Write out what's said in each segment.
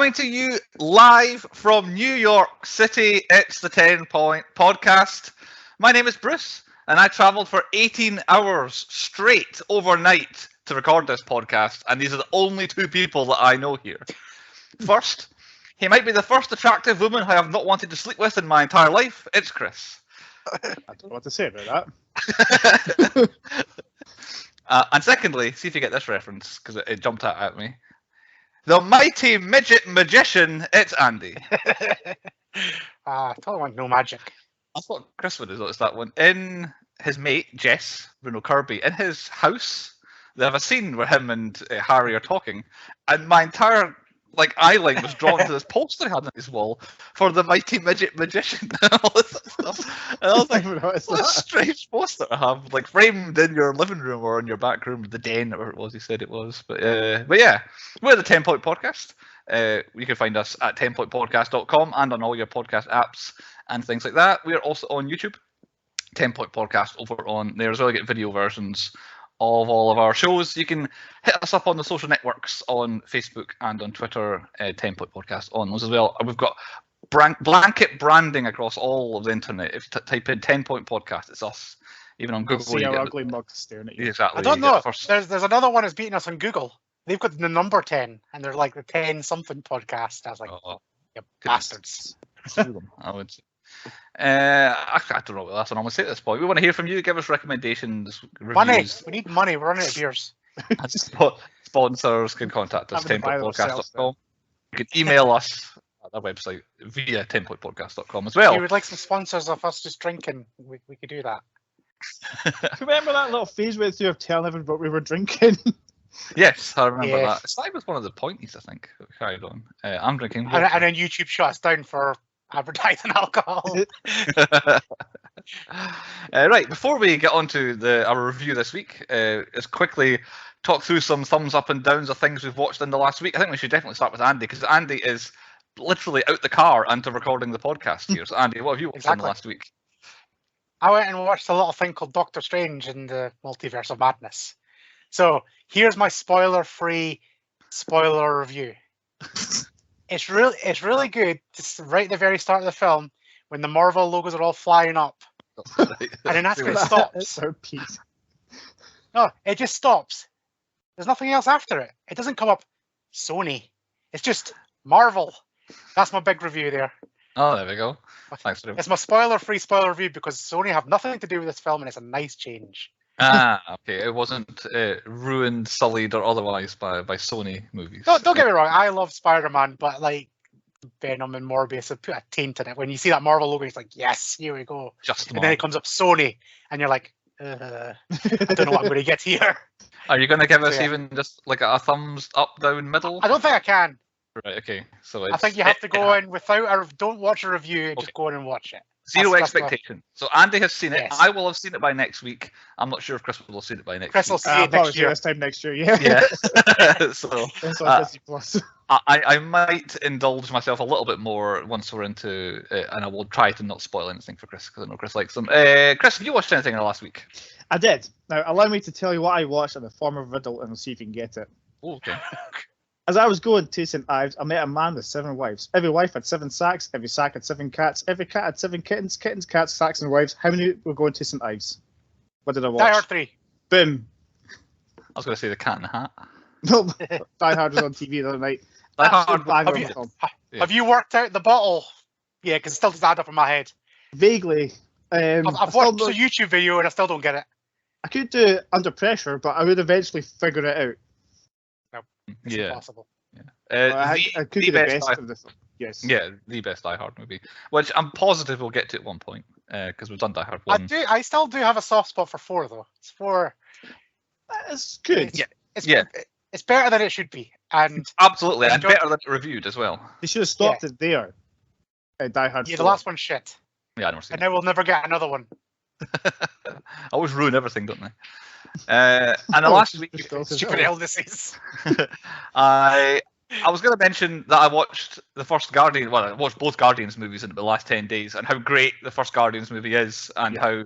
Coming to you live from New York City, it's the 10 Point Podcast. My name is Bruce, and I travelled for 18 hours straight overnight to record this podcast, and these are the only two people that I know here. First, he might be the first attractive woman I have not wanted to sleep with in my entire life. It's Chris. I don't know what to say about that. And secondly, see if you get this reference, because it jumped out at me. The mighty midget magician, it's Andy. I totally want no magic. I thought Chris would have noticed that one. In his mate, Jess, Bruno Kirby, in his house, they have a scene where him and Harry are talking, and my entire eye line was drawn to this poster he had on his wall for the mighty midget magician and all this stuff. And I was like, what a strange poster to have, framed in your living room or in your back room, the den, or it was he said it was. But yeah, we're the 10 Point Podcast. You can find us at 10pointpodcast.com and on all your podcast apps and things like that. We are also on YouTube, 10 Point Podcast over on there as well. You get video versions of all of our shows. You can hit us up on the social networks on Facebook and on Twitter, 10 Point Podcast on those as well. And we've got blanket branding across all of the internet. If you type in 10 Point Podcast, it's us. Even on Google. See our ugly mugs staring at you. Exactly. I don't know. There's another one that's beating us on Google. They've got the number 10, and they're like the 10 something podcast. I was like, you bastards. I would say. I don't know what else I normally say at this point. We want to hear from you. Give us recommendations, reviews. Money. We need money. We're running out of beers. Sponsors can contact us, 10pointpodcast.com. You can email us at our website via 10pointpodcast.com as well. If you would like some sponsors of us just drinking, we could do that. Remember that little phase we went through of telling everyone what we were drinking? Yes, I remember that. It's like it was one of the pointies, I think. Carried on. I'm drinking. And then YouTube shut us down for advertising alcohol. Right, before we get on to our review this week, let's quickly talk through some thumbs up and downs of things we've watched in the last week. I think we should definitely start with Andy, because Andy is literally out the car and to recording the podcast here. So Andy, what have you watched in the last week? I went and watched a little thing called Doctor Strange in the Multiverse of Madness. So here's my spoiler-free spoiler review. It's really good. Just right at the very start of the film, when the Marvel logos are all flying up, and then that's when it stops. No, it just stops. There's nothing else after it. It doesn't come up Sony. It's just Marvel. That's my big review there. Oh, there we go. Thanks for It's my spoiler-free spoiler review because Sony have nothing to do with this film, and it's a nice change. Okay. It wasn't ruined, sullied, or otherwise by Sony movies. Don't get me wrong. I love Spider-Man, but Venom and Morbius have put a taint in it. When you see that Marvel logo, it's like, yes, here we go. And then it comes up Sony, and you're like, I don't know what I'm going to get here. Are you going to give us even just a thumbs up, down, middle? I don't think I can. Right. Okay. So I think you have to go in without don't watch a review. Just go in and watch it. Zero expectation. So Andy has seen it. Yes. I will have seen it by next week. I'm not sure if Chris will have seen it by next week. Chris will see it next year. This time next year, yeah. Yeah. So Plus. I might indulge myself a little bit more once we're into it, and I will try to not spoil anything for Chris, because I know Chris likes them. Chris, have you watched anything in the last week? I did. Now, allow me to tell you what I watched in the form of a riddle, and we'll see if you can get it. Oh, okay. As I was going to St. Ives, I met a man with 7 wives. Every wife had 7 sacks. Every sack had 7 cats. Every cat had 7 kittens. Kittens, cats, sacks, and wives. How many were going to St. Ives? What did I watch? Die Hard 3. Boom. I was going to say The Cat in the Hat. No, Die Hard was on TV the other night. Have you worked out the bottle? Yeah, because it still doesn't add up in my head. Vaguely. I've watched a YouTube video and I still don't get it. I could do it under pressure, but I would eventually figure it out. It's impossible. Yeah. I could be the best of this. Yes. Yeah, the best Die Hard movie, which I'm positive we'll get to at one point, because we've done Die Hard 1. I still do have a soft spot for 4 though. It's 4. It's good. It's better than it should be, and absolutely, and better than it reviewed as well. They should have stopped it there. Die Hard. Yeah, the last one's shit. Yeah, I never seen and now we'll never get another one. I always ruin everything, don't they? And the last week, stupid illnesses. I was going to mention that I watched the first Guardian. Well, I watched both Guardians movies in the last 10 days, and how great the first Guardians movie is, and how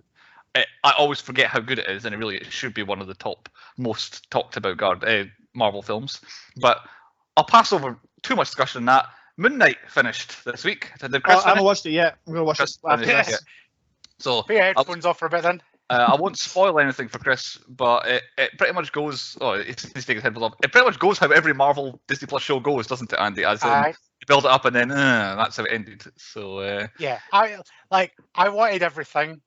I always forget how good it is, and it should be one of the most talked about Marvel films. But I'll pass over too much discussion on that. Moon Knight finished this week. Did I Chris haven't finish? watched it yet. I'm gonna watch it Chris after finished, this. yeah. So Put your headphones off for a bit then. I won't spoil anything for Chris, but it pretty much goes. Oh, he's taking his headphones off. It pretty much goes how every Marvel Disney Plus show goes, doesn't it, Andy? As in, Aye. you build it up and then that's how it ended. So Yeah, I wanted everything.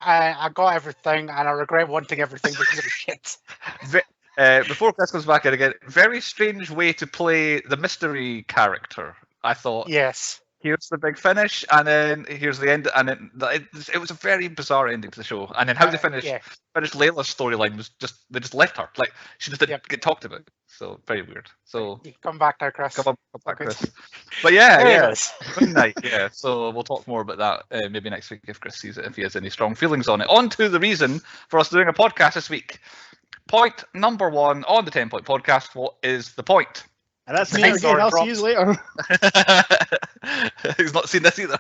I got everything, and I regret wanting everything because it was shit. before Chris comes back in again, very strange way to play the mystery character. I thought. Yes. Here's the big finish, and then here's the end, and it was a very bizarre ending to the show. And then how they finished Layla's storyline was they just left her, like she just didn't get talked about. So very weird. So you come back now, Chris. Come back, Chris. But yeah, Midnight, yeah. So we'll talk more about that maybe next week if Chris sees it, if he has any strong feelings on it. On to the reason for us doing a podcast this week. Point number 1 on the 10-point podcast. What is the point? And that's me again. I'll see you later. He's not seen this either.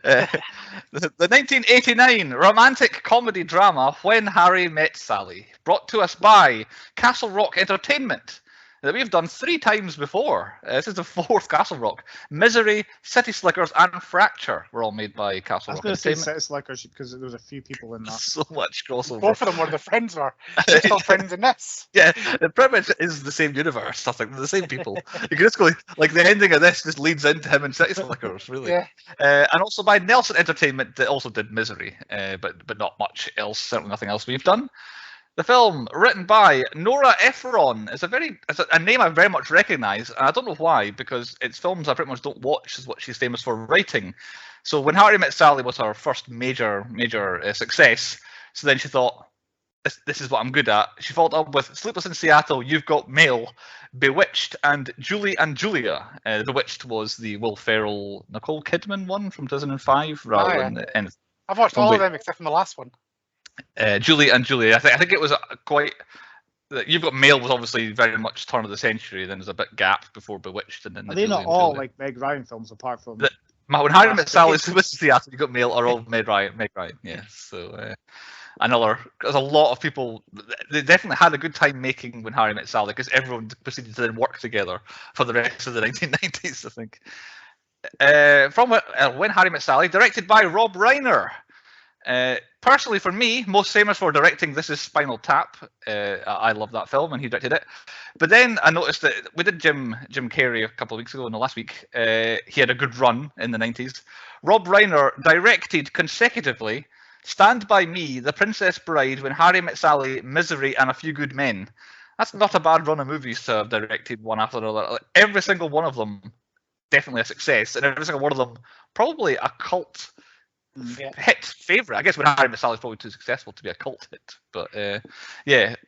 The 1989 romantic comedy drama When Harry Met Sally, brought to us by Castle Rock Entertainment, that we've done 3 times before. This is the 4th Castle Rock. Misery, City Slickers, and Fracture were all made by Castle Rock Entertainment. I was going to say Entertainment. City Slickers because there was a few people in that. So much crossover. Both of them were the friends were. They're still friends in this. Yeah, the premise is the same universe. I think they're the same people. You can just go like the ending of this just leads into him and City Slickers, really. Yeah. And also by Nelson Entertainment that also did Misery, but not much else. Certainly nothing else we've done. The film, written by Nora Ephron, is a name I very much recognise, and I don't know why, because it's films I pretty much don't watch, is what she's famous for writing. So when Harry Met Sally was her first major success, so then she thought, this is what I'm good at. She followed up with Sleepless in Seattle, You've Got Mail, Bewitched, and Julie and Julia. Bewitched was the Will Ferrell, Nicole Kidman one from 2005, rather than... I've watched all of them except from the last one. Julie and Julia. I think it was quite. You've Got Mail was obviously very much turn of the century. Then there's a bit gap before Bewitched, and then Are they not all like Meg Ryan films apart from? When Harry Met Sally, Sleepless in Seattle, You've Got Mail are all Meg Ryan. Yeah. So there's a lot of people. They definitely had a good time making When Harry Met Sally because everyone proceeded to then work together for the rest of the 1990s. I think. From When Harry Met Sally, directed by Rob Reiner. Personally, for me, most famous for directing This Is Spinal Tap. I love that film, and he directed it. But then I noticed that we did Jim Carrey a couple of weeks ago, in the last week. He had a good run in the 90s. Rob Reiner directed consecutively Stand By Me, The Princess Bride, When Harry Met Sally, Misery, and A Few Good Men. That's not a bad run of movies to have directed one after another. Like, every single one of them definitely a success, and every single one of them probably a cult hit favorite. I guess When Harry Met Sally is probably too successful to be a cult hit, but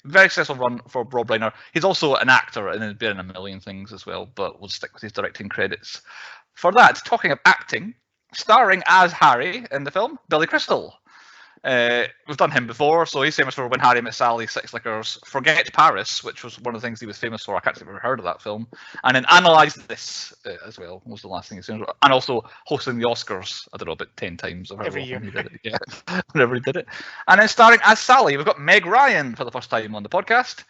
very successful run for Rob Reiner. He's also an actor and has been in a million things as well, but we'll stick with his directing credits for that. Talking of acting, starring as Harry in the film, Billy Crystal. We've done him before, so he's famous for When Harry Met Sally, City Slickers, Forget Paris, which was one of the things he was famous for. I can't think I've ever heard of that film. And then Analyze This as well, was the last thing he's famous for. And also hosting the Oscars, I don't know, about 10 times. Every year. He did it. Yeah, whenever he did it. And then starring as Sally, we've got Meg Ryan for the first time on the podcast.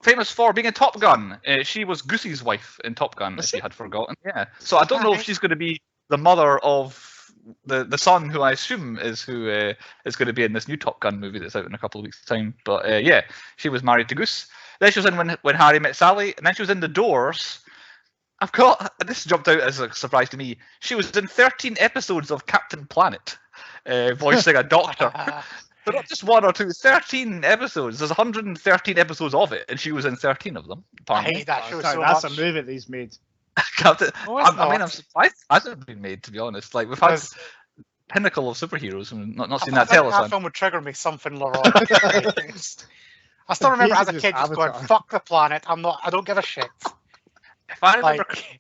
Famous for being in Top Gun. She was Goosey's wife in Top Gun, if you had forgotten. Yeah. So I don't know if she's going to be the mother of the son, who I assume is who is going to be in this new Top Gun movie that's out in a couple of weeks' time. But she was married to Goose. Then she was in When Harry Met Sally, and then she was in The Doors. I've got this jumped out as a surprise to me. She was in 13 episodes of Captain Planet, voicing a doctor. But not just 1 or 2, 13 episodes. There's 113 episodes of it, and she was in 13 of them. Apparently. I hate that show so That's much. a movie that he's made. Captain, No, it's I mean, not. I'm surprised it hasn't been made, to be honest. Like, we've had pinnacle of superheroes and not seen that I think telethon. that film would trigger me something wrong. I still remember as a kid just going, "Fuck the planet! I don't give a shit." If I remember, Like,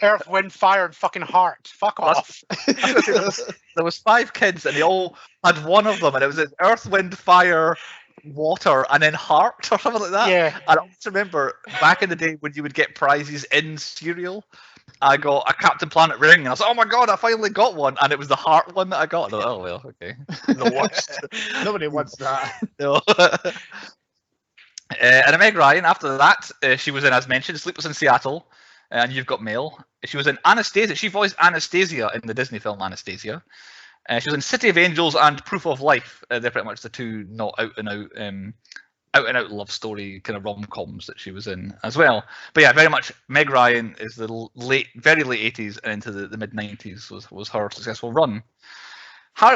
Earth, Wind, Fire, and fucking Heart. Fuck off. there was 5 kids, and they all had one of them, and it was Earth, Wind, Fire, Water, and then Heart or something like that. Yeah. And I also remember back in the day when you would get prizes in cereal. I got a Captain Planet ring, and I was like, "Oh my god, I finally got one!" And it was the heart one that I got. And I was like, "Oh well, okay." The worst. Nobody wants that. No. And Meg Ryan, after that, she was in, as mentioned, Sleepless in Seattle, and You've Got Mail. She was in Anastasia. She voiced Anastasia in the Disney film Anastasia. She was in City of Angels and Proof of Life. They're pretty much the two not out and out love story kind of rom-coms that she was in as well. But yeah, very much Meg Ryan is the very late 80s and into the mid 90s was her successful run.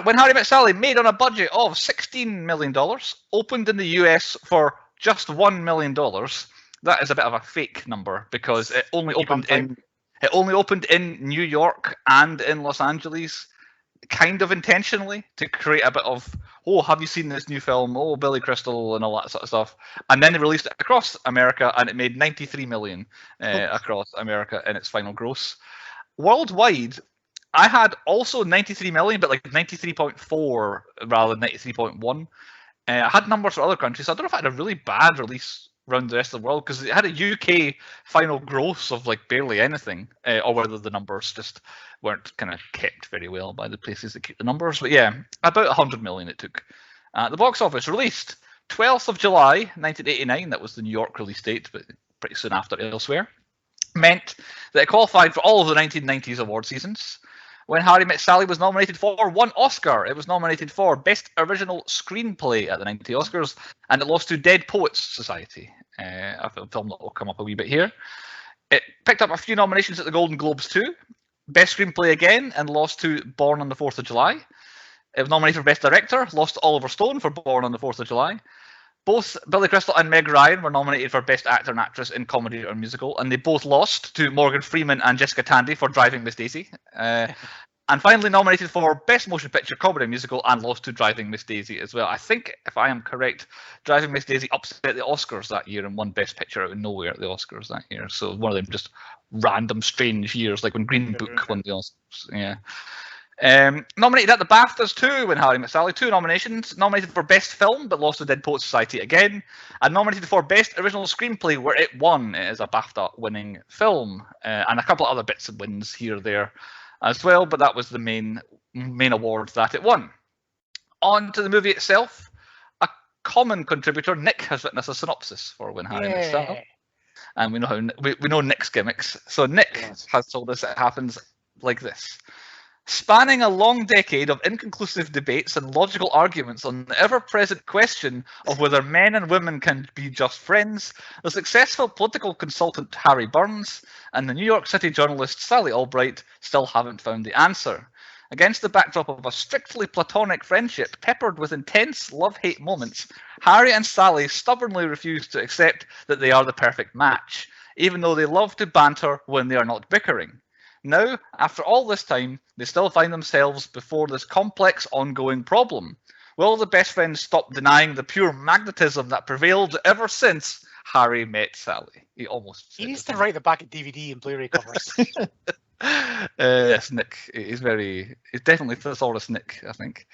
When Harry Met Sally, made on a budget of $16 million, opened in the US for just $1 million. That is a bit of a fake number because it only opened in New York and in Los Angeles, kind of intentionally to create a bit of, oh, have you seen this new film? Oh, Billy Crystal and all that sort of stuff. And then they released it across America, and it made $93 million across America in its final gross. Worldwide, I had also 93 million, but like 93.4 rather than 93.1. I had numbers for other countries, so I don't know if I had a really bad release around the rest of the world because it had a UK final gross of like barely anything, or whether the numbers just weren't kind of kept very well by the places that keep the numbers. But yeah, about 100 million it took. The box office released 12th of July 1989. That was the New York release date, but pretty soon after elsewhere. Meant that it qualified for all of the 1990s award seasons. When Harry Met Sally was nominated for one Oscar, it was nominated for Best Original Screenplay at the 90 Oscars, and it lost to Dead Poets Society, a film that will come up a wee bit here. It picked up a few nominations at the Golden Globes too. Best Screenplay again, and lost to Born on the 4th of July. It was nominated for Best Director, lost to Oliver Stone for Born on the 4th of July. Both Billy Crystal and Meg Ryan were nominated for Best Actor and Actress in Comedy or Musical, and they both lost to Morgan Freeman and Jessica Tandy for Driving Miss Daisy. And finally nominated for Best Motion Picture Comedy Musical and lost to Driving Miss Daisy as well. I think, if I am correct, Driving Miss Daisy upset the Oscars that year and won Best Picture out of nowhere at the Oscars that year. So one of them just random strange years, like when Green Book won the Oscars. Yeah. Nominated at the BAFTAs too when Harry Met Sally, 2 nominations. Nominated for Best Film but lost to Dead Poets Society again, and nominated for Best Original Screenplay where it won. It is a BAFTA winning film, and a couple of other bits and wins here or there as well, but that was the main award that it won. On to the movie itself. A common contributor, Nick, has written us a synopsis for When Harry Met Sally, and we know Nick's gimmicks. So Nick has told us it happens like this. Spanning a long decade of inconclusive debates and logical arguments on the ever-present question of whether men and women can be just friends, the successful political consultant Harry Burns and the New York City journalist Sally Albright still haven't found the answer. Against the backdrop of a strictly platonic friendship peppered with intense love-hate moments, Harry and Sally stubbornly refuse to accept that they are the perfect match, even though they love to banter when they are not bickering. Now, after all this time, they still find themselves before this complex ongoing problem. Will the best friends stop denying the pure magnetism that prevailed ever since Harry Met Sally? He needs to write the back of DVD and Blu-ray covers. Yes, Nick. He's definitely Thesaurus Nick, I think.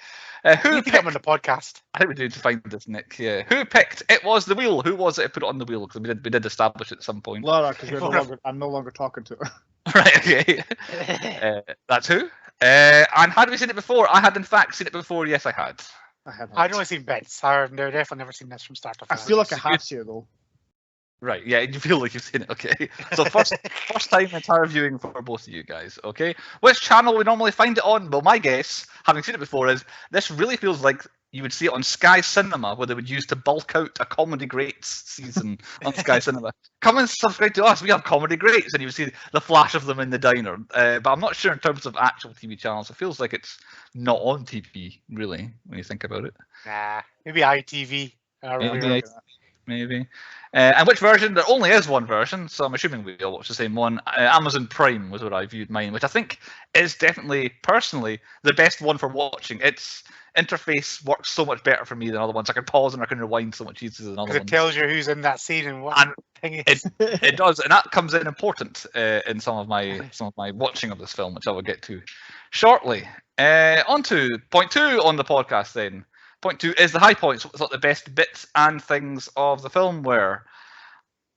Who need to get him on the podcast? I think we need to find this, Nick. Yeah. Who picked It Was the Wheel? Who was it who put it on the wheel? Because we did establish it at some point. Laura, because I'm no longer talking to her. Right, okay. That's who. And had we seen it before? I had, in fact, seen it before. Yes, I had. I'd only seen bits. I've definitely never seen this from start to finish. I feel like I have seen it, though. Right, yeah, you feel like you've seen it, okay. So first time entire viewing for both of you guys, okay? Which channel we normally find it on? Well, my guess, having seen it before, is this really feels like you would see it on Sky Cinema, where they would use to bulk out a Comedy Greats season on Sky Cinema. Come and subscribe to us, we have Comedy Greats, and you would see the flash of them in the diner. But I'm not sure in terms of actual TV channels. It feels like it's not on TV, really, when you think about it. Nah, maybe ITV. Maybe. And which version? There only is one version, so I'm assuming we all watch the same one. Amazon Prime was what I viewed mine, which I think is definitely, personally, the best one for watching. Its interface works so much better for me than other ones. I can pause and I can rewind so much easier than other ones. It tells you who's in that scene and what thing is. It does, and that comes in important in some of my watching of this film, which I will get to shortly. On to point 2 on the podcast then. Point 2 is the high points. What the best bits and things of the film were.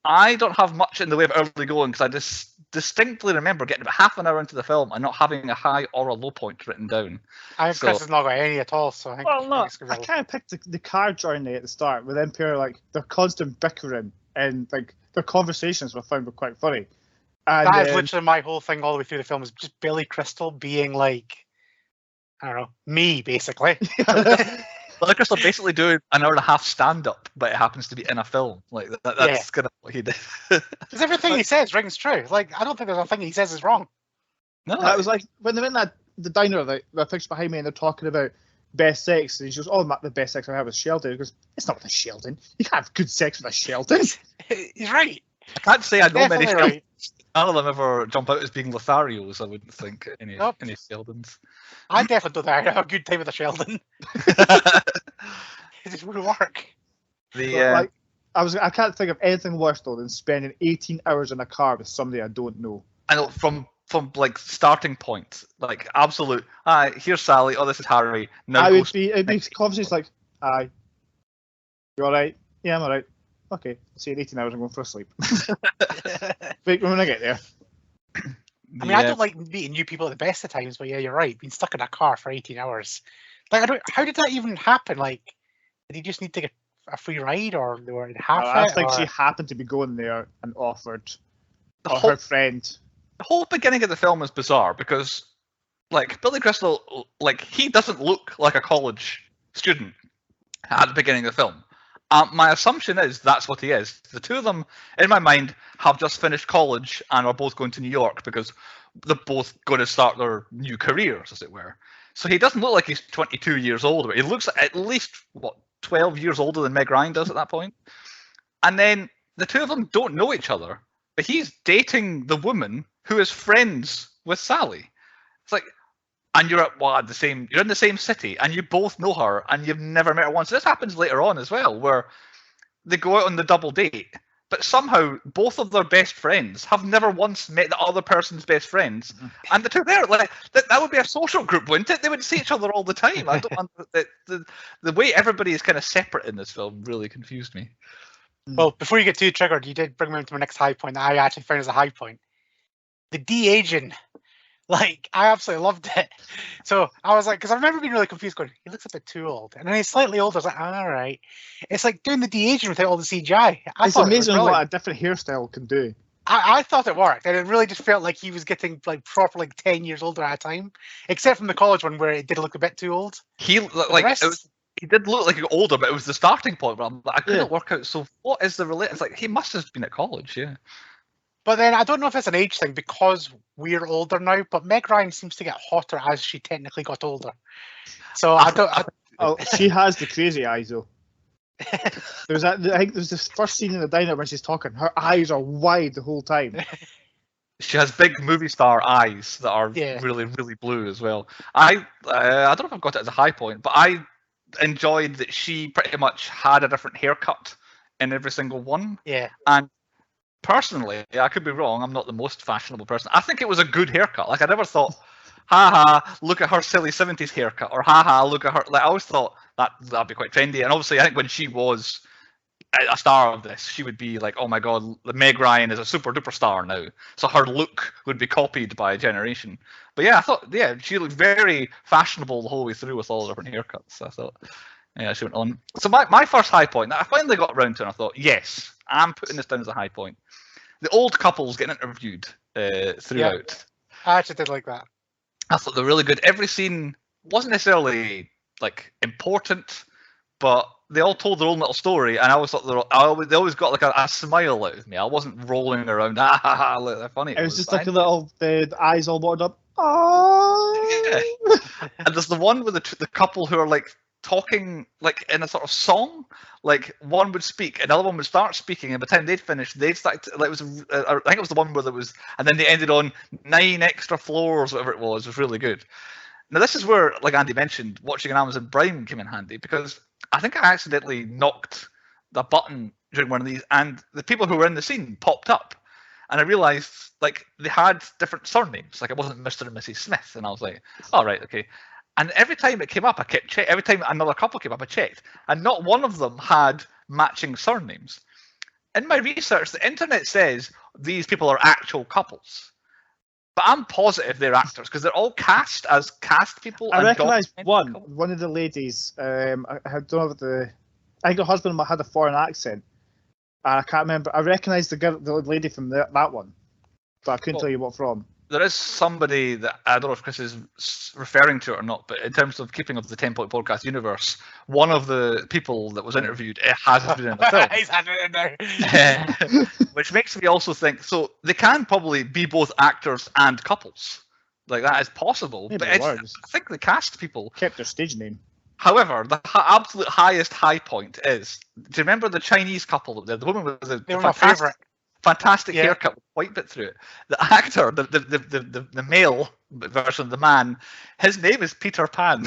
I don't have much in the way of early going because I just distinctly remember getting about half an hour into the film and not having a high or a low point written down. I think So- Chris has not got any at all, so I think, Well, no, it's gonna I be a- kind of picked the car journey at the start with them pair, like, their constant bickering and, like, their conversations were found were quite funny. And that is literally my whole thing all the way through the film, is just Billy Crystal being like, I don't know, me, basically. Billy Crystal basically doing an hour and a half stand-up, but it happens to be in a film. Like that's kind of what he did. Because everything he says rings true. Like, I don't think there's a thing he says is wrong. No, That was like when they're in the diner, the picture behind me, and they're talking about best sex, and he goes, "Oh, the best sex I have with Sheldon." He goes, "It's not with a Sheldon. You can't have good sex with a Sheldon." He's right. I can't say I know many Definitely Sheldons. right. None of them ever jump out as being Lotharios. I wouldn't think any Nope. Sheldons. I definitely don't think I have a good time with a Sheldon. It just wouldn't work. Like, I can't think of anything worse though than spending 18 hours in a car with somebody I don't know. I know from like starting point, like absolute. Hi, here's Sally. Oh, this is Harry. Now It'd be conversations like, "Aye, you all right? Yeah, I'm all right. Okay, see you in 18 hours. I'm going for a sleep. Wait, when I get there." I mean, I don't like meeting new people at the best of times, but yeah, you're right. Being stuck in a car for 18 hours. Like, how did that even happen? Like, did he just need to get a free ride, or they were in half I it, think or- she happened to be going there and offered, The or whole- her friend. The whole beginning of the film is bizarre because, like, Billy Crystal, like, he doesn't look like a college student at the beginning of the film. My assumption is that's what he is. The two of them, in my mind, have just finished college and are both going to New York because they're both going to start their new careers, as it were. So he doesn't look like he's 22 years old. He looks at least, 12 years older than Meg Ryan does at that point. And then the two of them don't know each other, but he's dating the woman who is friends with Sally. It's like, and you're at you're in the same city, and you both know her, and you've never met her once. This happens later on as well, where they go out on the double date, but somehow both of their best friends have never once met the other person's best friends, and the two there, like that would be a social group, wouldn't it? They would see each other all the time. I don't the way everybody is kind of separate in this film really confused me. Well, before you get too triggered, you did bring me to my next high point that I actually found as a high point. The de-aging. Like, I absolutely loved it. So I was like, because I remember being really confused, going, he looks a bit too old. And then he's slightly older. I was like, all right. It's like doing the de-aging without all the CGI. It's amazing what a different hairstyle can do. I thought it worked, and it really just felt like he was getting like proper 10 years older at a time, except from the college one where it did look a bit too old. He did look like he got older, but it was the starting point. But I couldn't work out. So what is the relate? It's like he must have been at college, yeah. But then I don't know if it's an age thing because we're older now. But Meg Ryan seems to get hotter as she technically got older. So I don't. Oh, she has the crazy eyes though. I think there's this first scene in the diner when she's talking. Her eyes are wide the whole time. She has big movie star eyes that are really, really blue as well. I don't know if I've got it as a high point, but I enjoyed that she pretty much had a different haircut in every single one. Yeah. And personally, I could be wrong. I'm not the most fashionable person. I think it was a good haircut. Like I never thought, ha, look at her silly 70s haircut, or ha, look at her. Like I always thought that'd be quite trendy. And obviously, I think when she was a star of this, she would be like, oh my god, Meg Ryan is a super duper star now. So her look would be copied by a generation. But yeah, I thought, she looked very fashionable the whole way through with all the different haircuts. I thought, she went on. So my first high point, I finally got around to it and I thought, yes, I'm putting this down as a high point. The old couples getting interviewed throughout. I actually did like that. I thought they're really good. Every scene wasn't necessarily important, but they all told their own little story, and I always thought they always got a smile out of me. I wasn't rolling around, look, they're funny. It was just like the eyes all watered up. Oh. Yeah. And there's the one with the couple who are talking in a sort of song. Like one would speak, another one would start speaking, and by the time they'd finished, they'd start. I think it was the one where there was, and then they ended on 9 extra floors, whatever it was. It was really good. Now this is where, like Andy mentioned, watching an Amazon Prime came in handy because I think I accidentally knocked the button during one of these, and the people who were in the scene popped up, and I realised they had different surnames. Like it wasn't Mr. and Mrs. Smith, and I was like, all right, okay. And every time it came up, I kept checking. Every time another couple came up, I checked, and not one of them had matching surnames. In my research, the internet says these people are actual couples. but I'm positive they're actors because they're all cast as cast people. I and recognise documented one of the ladies. I don't know if I think her husband had a foreign accent. I can't remember. I recognise the lady from that one, but I couldn't tell you what from. There is somebody that I don't know if Chris is referring to it or not, but in terms of keeping up the 10-point podcast universe, one of the people that was interviewed has been in the film. He's had it in there. Which makes me also think, so they can probably be both actors and couples. Like, that is possible. Maybe But I think the cast people kept their stage name. However, the absolute highest high point is, do you remember the Chinese couple? The woman with the They were my favourite. fantastic haircut with white bit through it. The actor, the male version of the man, his name is Peter Pan.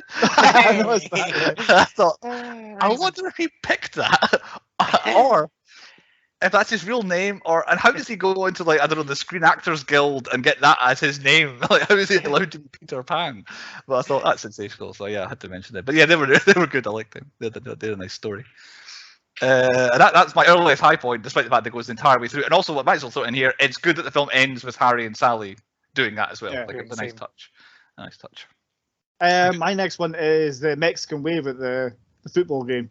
I thought, I wonder if he picked that, or if that's his real name, and how does he go into, like, I don't know, the Screen Actors Guild and get that as his name? Like, how is he allowed to be Peter Pan? Well, I thought that's sensational, so yeah, I had to mention it. But yeah, they were good. I liked them. They had a nice story. And that's my earliest high point, despite the fact that it goes the entire way through. And also, what might as well throw in here, it's good that the film ends with Harry and Sally doing that as well. Yeah, like, it's a nice touch. A nice touch. My next one is the Mexican wave at the football game.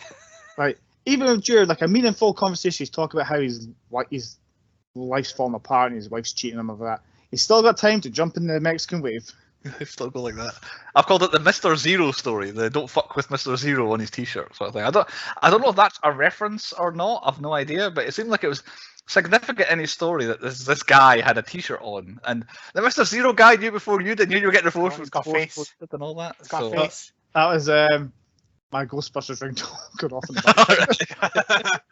Right. Even during like a meaningful conversation, he's talking about how his life's falling apart and his wife's cheating on him over that. He's still got time to jump in the Mexican wave. Still go like that. I've called it the Mr. Zero story. The "Don't fuck with Mr. Zero" on his T-shirt sort of thing. I don't know if that's a reference or not. I've no idea, but it seemed like it was significant in his story that this guy had a T-shirt on, and the Mr. Zero guy knew before you did. You were getting reports He's got face and all that. He's got face. That was my Ghostbusters ringtone going off in the back.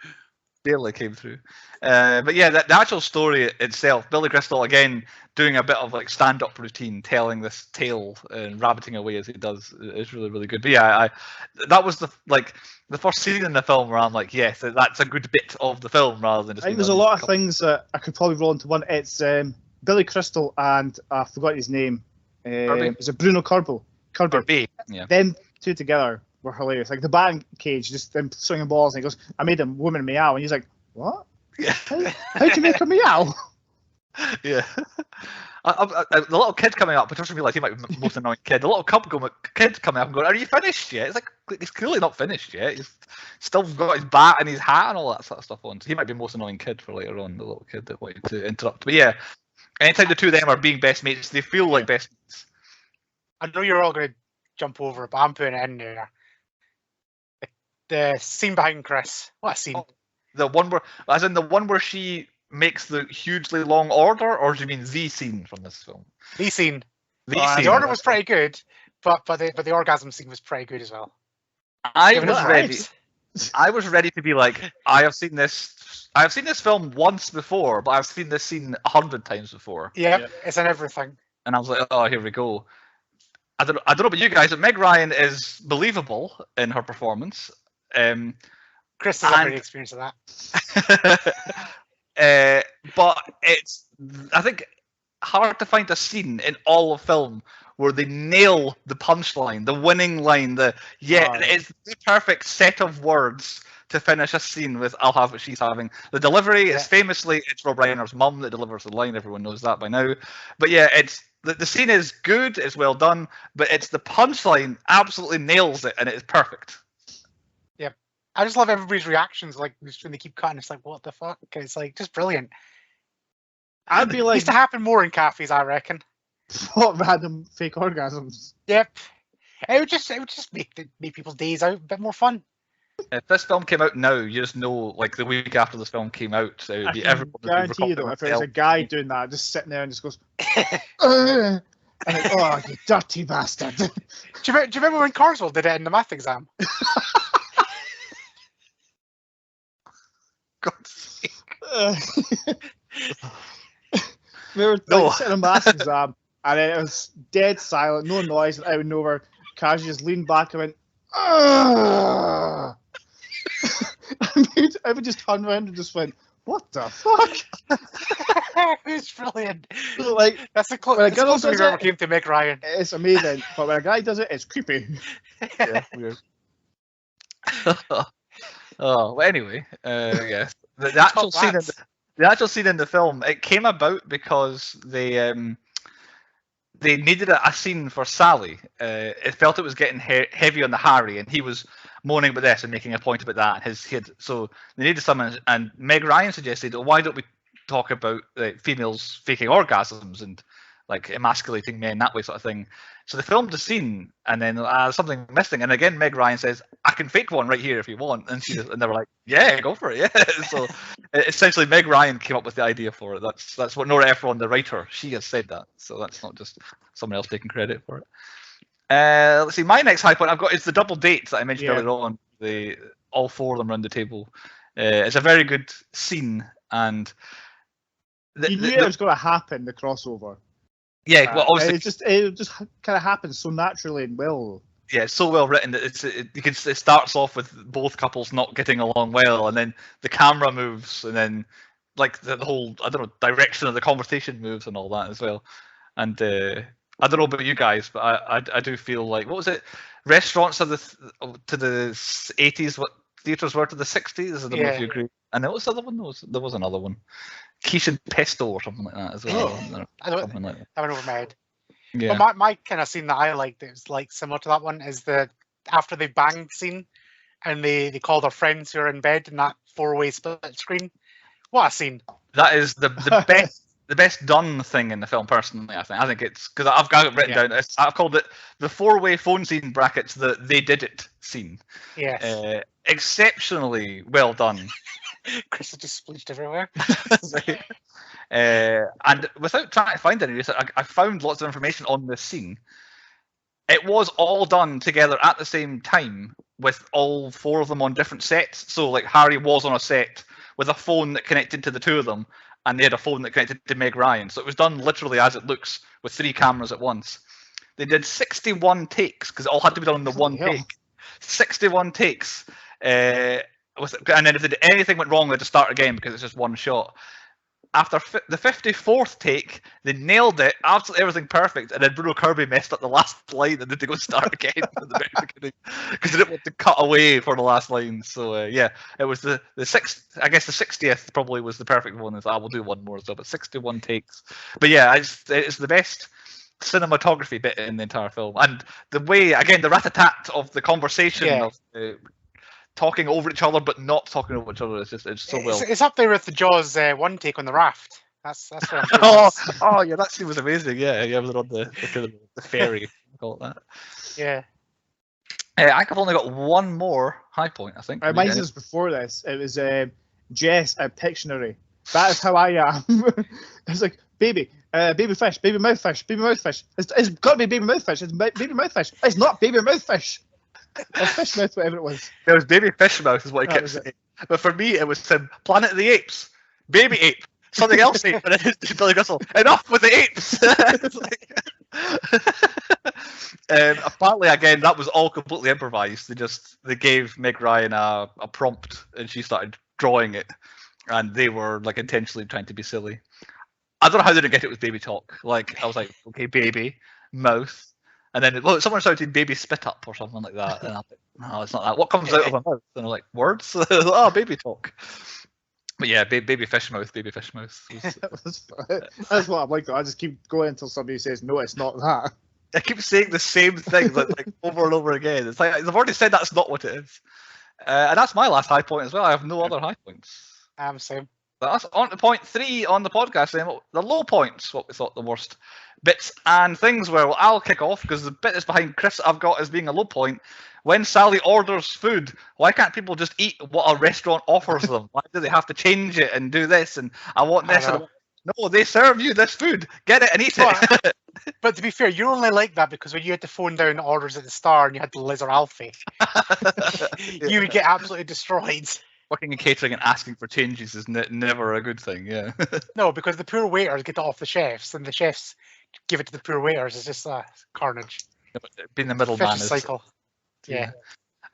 Barely came through. But yeah, the actual story itself, Billy Crystal again doing a bit of like stand-up routine, telling this tale and rabbiting away as he does, is really, really good. But yeah, that was the first scene in the film where I'm like, yes, that's a good bit of the film rather than just. I think there's a lot of things that I could probably roll into one. It's Billy Crystal and I forgot his name. Is it Bruno Kirby? Yeah. Them two together were hilarious. Like the batting cage, just them swinging balls, and he goes, "I made a woman meow," and he's like, "What? Yeah. How'd you make her meow?" Yeah. The little kid coming up, I just realised he might be the most annoying kid. The little kid coming up and going, "Are you finished yet?" It's like, he's clearly not finished yet. He's still got his bat and his hat and all that sort of stuff on. So he might be the most annoying kid for later on, the little kid that wanted to interrupt. But yeah, anytime the two of them are being best mates, they feel like best mates. I know you're all going to jump over it, but I'm putting it in there. The scene behind Chris. What a scene. Oh, the one where she makes the hugely long order, or do you mean the scene from this film? The scene. The scene. The order was pretty good, but the orgasm scene was pretty good as well. I was ready to be like, I have seen this film once before, but I've seen this scene 100 times before. Yeah, it's in everything. And I was like, oh, here we go. I don't know about you guys, but Meg Ryan is believable in her performance. Chris has already experienced that. But it's, I think, hard to find a scene in all of film where they nail the punchline, the winning line, it's the perfect set of words to finish a scene with "I'll have what she's having." The delivery is famously, it's Rob Reiner's mum that delivers the line. Everyone knows that by now. But yeah, it's the scene is good, it's well done, but it's the punchline absolutely nails it, and it is perfect. Yeah, I just love everybody's reactions, like just when they keep cutting. It's like, what the fuck? It's like just brilliant. I'd be like, it used to happen more in cafes, I reckon. What random fake orgasms? Yep, it would just make people's days out a bit more fun. If this film came out now, you just know, like the week after this film came out, it would be everyone. Guarantee you though, if there's a guy doing that, just sitting there and just goes, and like, "Oh, you dirty bastard!" Do you remember when Carswell did it in the math exam? God's sake. We were sitting in a math exam, and it was dead silent, no noise, and out of nowhere, Kaji just leaned back and went, "Ugh." I would just turn around and just went, "What the fuck?" It's brilliant. Like, that's the closest we've ever came to Meg Ryan. It's amazing, but when a guy does it, it's creepy. Yeah, weird. Oh, well, anyway, yes, the actual scene in the film, it came about because they they needed a scene for Sally. It felt it was getting heavy on the Harry, and he was moaning about this and making a point about that. So they needed someone, and Meg Ryan suggested, why don't we talk about females faking orgasms and like emasculating men that way, sort of thing. So they filmed the scene, and then something missing, and again Meg Ryan says, "I can fake one right here if you want," and they were like, "Yeah, go for it." Yeah. So essentially, Meg Ryan came up with the idea for it. That's what Nora Ephron, the writer, she has said that. So that's not just someone else taking credit for it. Let's see. My next high point I've got is the double dates that I mentioned earlier on. All four of them around the table. It's a very good scene, and you knew it was going to happen. The crossover. Yeah, well, obviously, it just kind of happens so naturally and well. Yeah, it's so well written that it starts off with both couples not getting along well, and then the camera moves, and then like the whole direction of the conversation moves and all that as well. And I don't know about you guys, but I do feel like, what was it? Restaurants to the 80s, what theatres were to the 60s. I don't know if you agree. And there was another one. There was another one. Quiche and pesto or something like that as well. I don't have it over my head. Yeah. But my kind of scene that I liked, it was like similar to that one, is the after they banged scene, and they call their friends who are in bed in that 4-way split screen. What a scene! That is the best. The best done thing in the film, personally, I think it's because I've got it written down. I've called it the 4-way phone scene brackets. The they did it scene. Yes. Exceptionally well done. Chris has just splooged everywhere. And without trying to find any, I found lots of information on this scene. It was all done together at the same time with all four of them on different sets. So like Harry was on a set with a phone that connected to the two of them, and they had a phone that connected to Meg Ryan. So it was done literally as it looks, with 3 cameras at once. They did 61 takes, because it all had to be done in the one take. 61 takes. And then if anything went wrong, they had to start again, because it's just one shot. After the 54th take, they nailed it, absolutely everything perfect, and then Bruno Kirby messed up the last line and had to go start again at the very beginning because they didn't want to cut away for the last line. So yeah, it was the 6th. I guess the 60th probably was the perfect one. Is we'll do one more as well, but 61 takes. But yeah, it's the best cinematography bit in the entire film, and the way, again, the rat-a-tat of the conversation of. Talking over each other, but not talking over each other. It's so well. It's up there with the Jaws one take on the raft. That's what I'm sure. Yeah, that scene was amazing. Yeah, they're on the ferry. Call it that. Yeah. I've only got one more high point, I think. Mine was before this. It was Jess at Pictionary. That is how I am. It's like baby fish, baby mouth fish, baby mouth fish. It's got to be baby mouth fish. It's baby mouth fish. It's not baby mouth fish. Or fish mouth, whatever it was. It was baby fish mouth, is what I kept saying. But for me, it was Planet of the Apes, baby ape, something else ape, and it's Billy Crystal. Enough with the apes. Apparently, again, that was all completely improvised. They gave Meg Ryan a prompt, and she started drawing it, and they were like intentionally trying to be silly. I don't know how they didn't get it with baby talk. Like I was like, okay, baby mouth. And then someone shouted "baby spit up" or something like that. And I'm like, no, it's not that. What comes out of my mouth? And I'm like, words? Oh, baby talk. But yeah, baby fish mouth, baby fish mouth. That's what I'm like. I just keep going until somebody says, no, it's not that. I keep saying the same thing like over and over again. It's like I've already said that's not what it is. And that's my last high point as well. I have no other high points. Same. That's on to point 3 on the podcast. Then the low points, what we thought the worst bits and things were. Well, I'll kick off because the bit that's behind Chris I've got as being a low point. When Sally orders food, why can't people just eat what a restaurant offers them? Why do they have to change it and do this? And I want this. No, they serve you this food. Get it and eat it. But to be fair, you're only like that because when you had to phone down orders at the Star and you had the Laser Alfie, you would get absolutely destroyed. Working in catering and asking for changes is never a good thing, yeah. No, because the poor waiters get it off the chefs, and the chefs give it to the poor waiters. It's just carnage. Being the middleman is cycle. Yeah.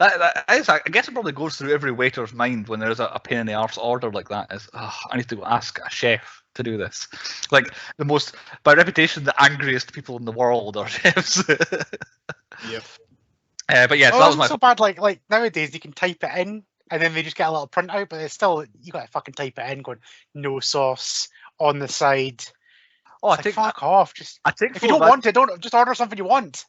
That is, I guess it probably goes through every waiter's mind when there's a pain in the arse order like that. Is I need to ask a chef to do this. Like the most, by reputation, the angriest people in the world are chefs. Yep. But yeah, so that was my. So bad. Like nowadays, you can type it in. And then they just get a little printout, but it's still, you got to fucking type it in going, no sauce, on the side. Oh, It's like, fuck off. Just I take if you don't want it, don't just order something you want.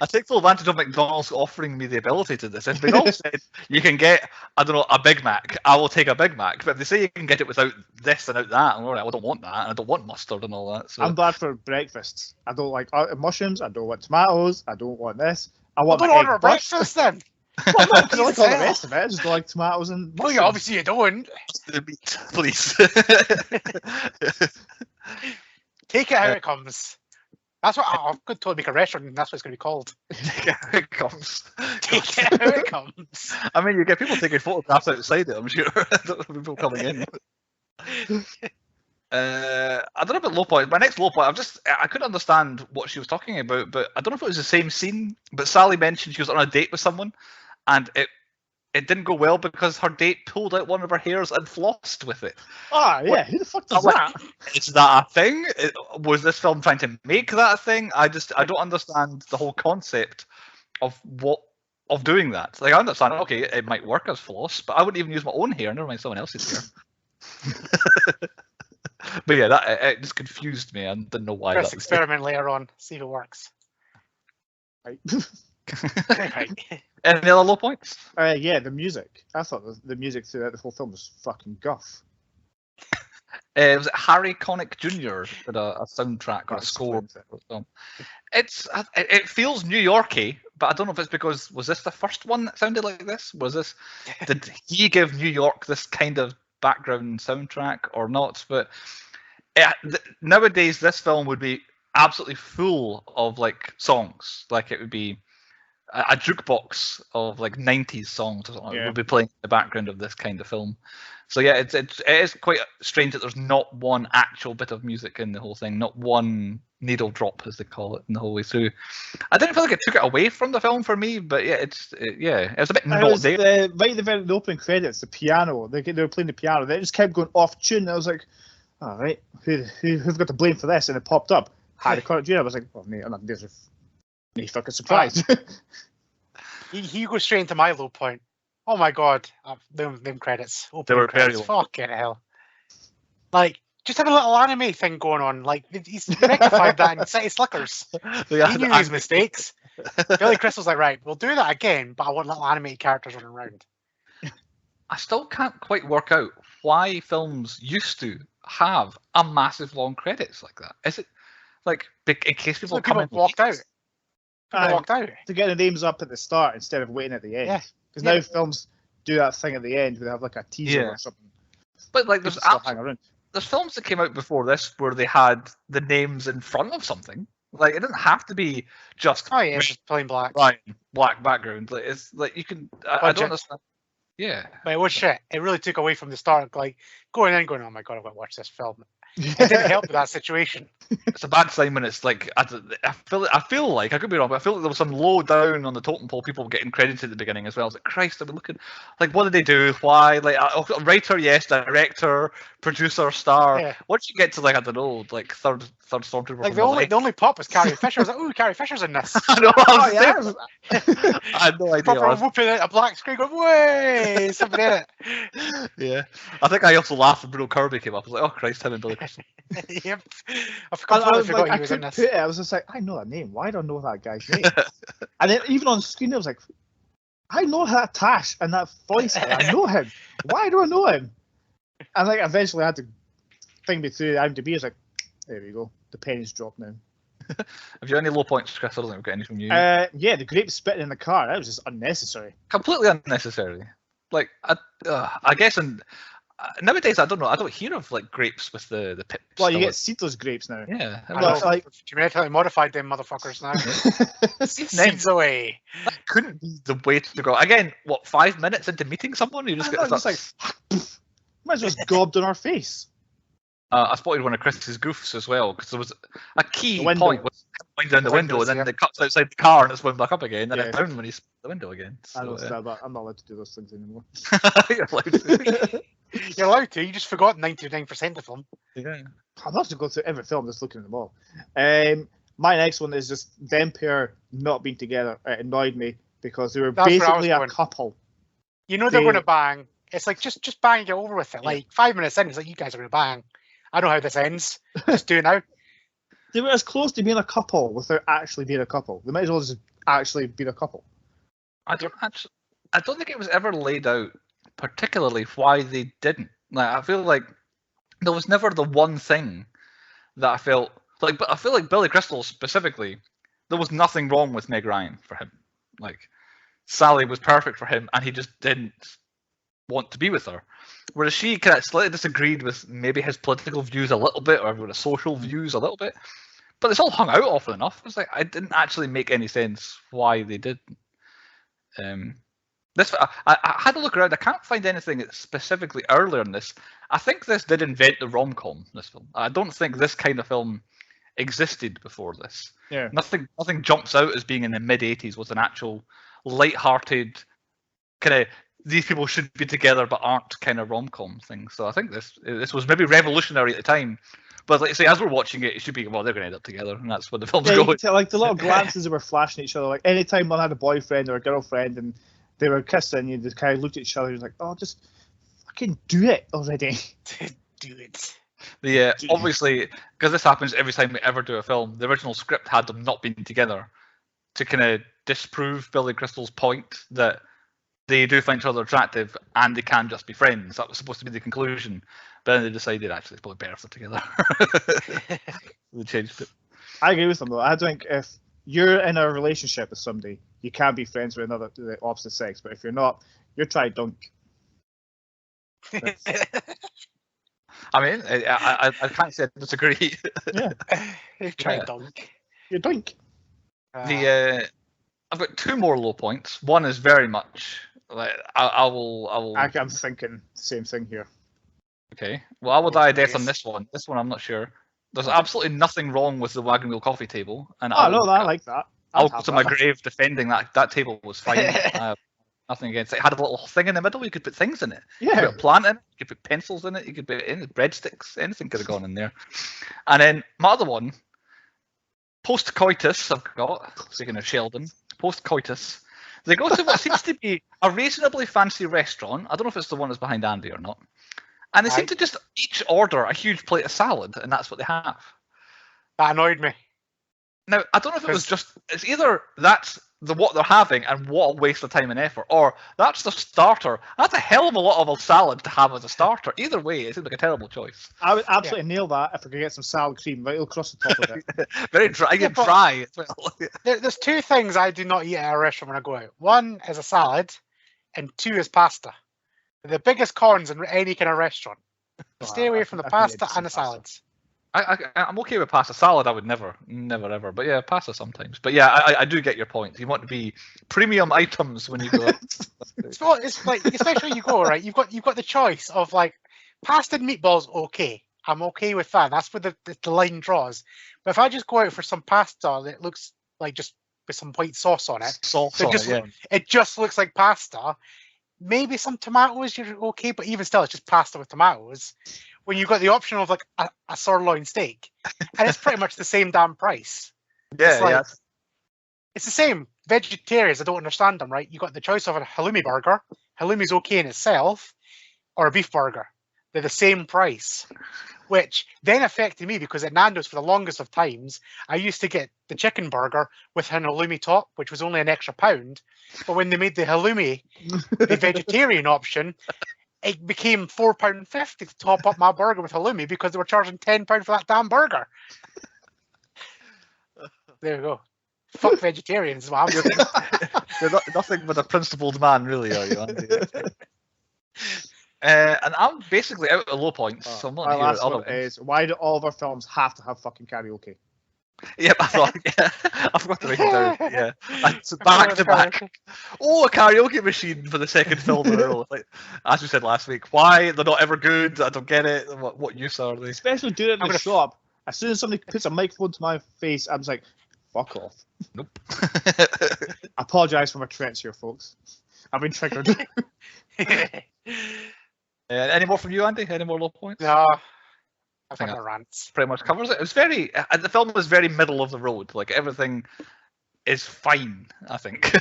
I take full advantage of McDonald's offering me the ability to this. If McDonald's said you can get, I don't know, a Big Mac, I will take a Big Mac. But if they say you can get it without this and without that, I'm all right, I don't want that, and I don't want mustard and all that. So. I'm bad for breakfast. I don't like mushrooms. I don't want tomatoes. I don't want this. I Well, want don't my order egg a breakfast then. Well, no, 'cause I like all the Jesus. rest of it. I just don't like tomatoes and Well, mushrooms. yeah, obviously you don't. The meat, please. Take it how it comes. That's what I could totally make a restaurant, and that's what it's going to be called. Here it comes. Take it how it comes. I mean, you get people taking photographs outside it, I'm sure. People coming in. I don't know about low point. My next low point, I couldn't understand what she was talking about, but I don't know if it was the same scene. But Sally mentioned she was on a date with someone, and it didn't go well because her date pulled out one of her hairs and flossed with it. Ah, yeah. Who the fuck does I'm that? like, is that a thing? Was this film trying to make that a thing? I don't understand the whole concept of doing that. Like, I understand, okay, it might work as floss, but I wouldn't even use my own hair, never mind someone else's hair. But yeah, it just confused me and didn't know why. Let's That was experiment later on, see if it works. Right. Right. Any other low points? Yeah, the music. I thought the music throughout the whole film was fucking guff. Was it Harry Connick Jr. did a soundtrack or a That score explains it. for the film? It feels New Yorky, but I don't know if it's because was this the first one that sounded like this? Did he give New York this kind of background soundtrack or not? But nowadays, this film would be absolutely full of like songs. Like it would be a jukebox of like 90s songs or something. Yeah. Would be playing in the background of this kind of film. So yeah, it is quite strange that there's not one actual bit of music in the whole thing, not one needle drop as they call it in the whole way through. I didn't feel like it took it away from the film for me, but yeah, it was a bit not there. Right at the very opening credits, the piano. They were playing the piano. They just kept going off tune. I was like, all right, who've got to blame for this? And it popped up. Harry Connick Jr. I was like, oh mate, I'm not any fucking surprised. He goes straight into my low point. Oh my god, them credits. They were credits. very Fucking hell. Like, just have a little anime thing going on. Like, he's rectified that in City Slickers. He knew his mistakes. Billy Crystal's like, right, we'll do that again, but I want little animated characters running around. I still can't quite work out why films used to have a massive long credits like that. Is it like in case people come in walked out? Aye. Walked out. To get the names up at the start instead of waiting at the end. Yeah. Because now films do that thing at the end where they have like a teaser or something. But like, People there's still hang around. there's films that came out before this where they had the names in front of something. Like it didn't have to be just Oh yeah, it's just plain black. Ryan, black background. Like it's like you can. I don't understand. Yeah. But it was shit. It really took away from the start. Like going in, going, oh my god, I've got to watch this film. It didn't help with that situation. It's a bad sign when it's like I feel like I could be wrong, but I feel like there was some low down on the totem pole people getting credited at the beginning as well. I was like, Christ, I've been looking like what did they do? Why? Like writer, yes, director, producer, star. Yeah. Once you get to like I don't know, like third stormtrooper. Like from the only pop was Carrie Fisher. I was like, ooh, Carrie Fisher's in this. I know. Oh, yeah. I had no idea. Proper whooping at a black screen going, way, something in it. Yeah, I think I also laughed when Bruno Kirby came up. I was like, oh Christ, him and Billy Crystal. Yep. I I completely was forgot like, he I was in couldn't this. put it. I was just like, I know that name. Why do I know that guy's name? And then even on screen, I was like, I know that Tash and that voice. I know him. Why do I know him? And like eventually, I had to think me through IMDb. I was like, there we go. The pennies dropped now. Have you any low points, Chris? I don't think we've got any from you. Yeah, the grape spitting in the car. That was just unnecessary. Completely unnecessary. Like I guess nowadays I don't know. I don't hear of like grapes with the pips. Well, you get seedless grapes now. Yeah. I Well, know, like- genetically modified them motherfuckers now. Seeds away. That couldn't be the way to go. Again, what 5 minutes into meeting someone, you just I get know, it's like, might as well just gobbed on our face. I spotted one of Chris's goofs as well because there was a key The window. point was going down the window Windows, and then yeah. it cuts outside the car and it's wound back up again. Then Yeah. it's down when he's the window again. I know So, that, but I'm not allowed to do those things anymore. You're allowed to. You're allowed to. You just forgot 99% of them. Yeah. I'd love to go through every film just looking at them all. My next one is just them pair not being together. It annoyed me because they were That's where I was basically a going. couple. You know they're They- going to bang. It's like just bang and get over with it. Like 5 minutes in, it's like you guys are going to bang. I know how this ends. Just do it now. They were as close to being a couple without actually being a couple. They might as well just actually be a couple. I don't think it was ever laid out particularly why they didn't. Like, I feel like there was never the one thing that I felt like. But I feel like Billy Crystal specifically, there was nothing wrong with Meg Ryan for him. Like, Sally was perfect for him, and he just didn't want to be with her. Whereas she kind of slightly disagreed with maybe his political views a little bit, or with his social views a little bit. But it's all hung out often enough. It's like, it didn't actually make any sense why they did. I had a look around. I can't find anything specifically earlier in this. I think this did invent the rom-com. This film. I don't think this kind of film existed before this. Yeah. Nothing jumps out as being in the mid-80s was an actual light-hearted kind of these people should be together but aren't kind of rom-com thing. So I think this was maybe revolutionary at the time. But like I say, as we're watching it, it should be, well, they're going to end up together, and that's where the film's Yeah, going. you can tell, like the little glances that were flashing at each other. Like anytime one had a boyfriend or a girlfriend and they were kissing, you just kind of looked at each other and was like, oh, just fucking do it already. Do it. Obviously, because this happens every time we ever do a film, the original script had them not being together to kind of disprove Billy Crystal's point that they do find each other attractive and they can just be friends. That was supposed to be the conclusion. But then they decided actually it's probably better if they're together. They changed it. I agree with them though. I think if you're in a relationship with somebody, you can be friends with the opposite sex. But if you're not, you're trying dunk. I mean, I can't say I disagree. Yeah, You've tried dunk. you're dunk. I've got two more low points. One is very much like I will. I'm thinking the same thing here. Okay. Well, I will die a death on this one. This one, I'm not sure. There's absolutely nothing wrong with the wagon wheel coffee table, and I like that. I'll go to my grave defending that table was fine. Nothing against it. It had a little thing in the middle. You could put things in it. You Yeah. could put a plant in it. You could put pencils in it. You could put breadsticks. Anything could have gone in there. And then my other one, post-coitus, I've got, speaking of Sheldon, post-coitus, they go to what seems to be a reasonably fancy restaurant. I don't know if it's the one that's behind Andy or not. And they seem to just each order a huge plate of salad, and that's what they have. That annoyed me. Now, I don't know if it was just, it's either that's what they're having and what a waste of time and effort, or that's the starter. That's a hell of a lot of a salad to have as a starter. Either way, it seems like a terrible choice. I would absolutely nail that if I could get some salad cream right across the top of it. Very dry, dry as well. There's two things I do not eat at a restaurant when I go out. One is a salad, and two is pasta. They're the biggest cons in any kind of restaurant. Stay away from the pasta and the salads. I'm okay with pasta. Salad, I would never ever. But yeah, pasta sometimes. But yeah, I do get your point. You want to be premium items when you go. It's like, especially when you go, right. You've got the choice of like pasta and meatballs. Okay, I'm okay with that. That's where the line draws. But if I just go out for some pasta that looks like just with some white sauce on it, it just looks like pasta. Maybe some tomatoes, you're okay, but even still, it's just pasta with tomatoes. When you've got the option of like a sirloin steak, and it's pretty much the same damn price. Yeah, It's the same. Vegetarians, I don't understand them, right? You got the choice of a halloumi burger. Halloumi's okay in itself, or a beef burger. They're the same price, which then affected me because at Nando's for the longest of times, I used to get the chicken burger with an halloumi top, which was only an extra £1. But when they made the halloumi the vegetarian option, it became £4.50 to top up my burger with halloumi because they were charging £10 for that damn burger. There you go. Fuck vegetarians, man. You're nothing but a principled man, really, are you, Andy? And I'm basically out at low points, so I'm not my here last at other one ones. is, why do all of our films have to have fucking karaoke? Yep, I thought, I forgot to write it down. Yeah, it's back to back. Oh, a karaoke machine for the second film in a row. Like, as we said last week, why they're not ever good? I don't get it. What use are they? Especially doing it in the shop. As soon as somebody puts a microphone to my face, I'm just like, fuck off. Nope. I apologise for my trends here, folks. I've been triggered. Any more from you, Andy? Any more low points? No. I think think rants. Pretty much covers it. It was very. The film was very middle of the road. Like everything is fine. I think.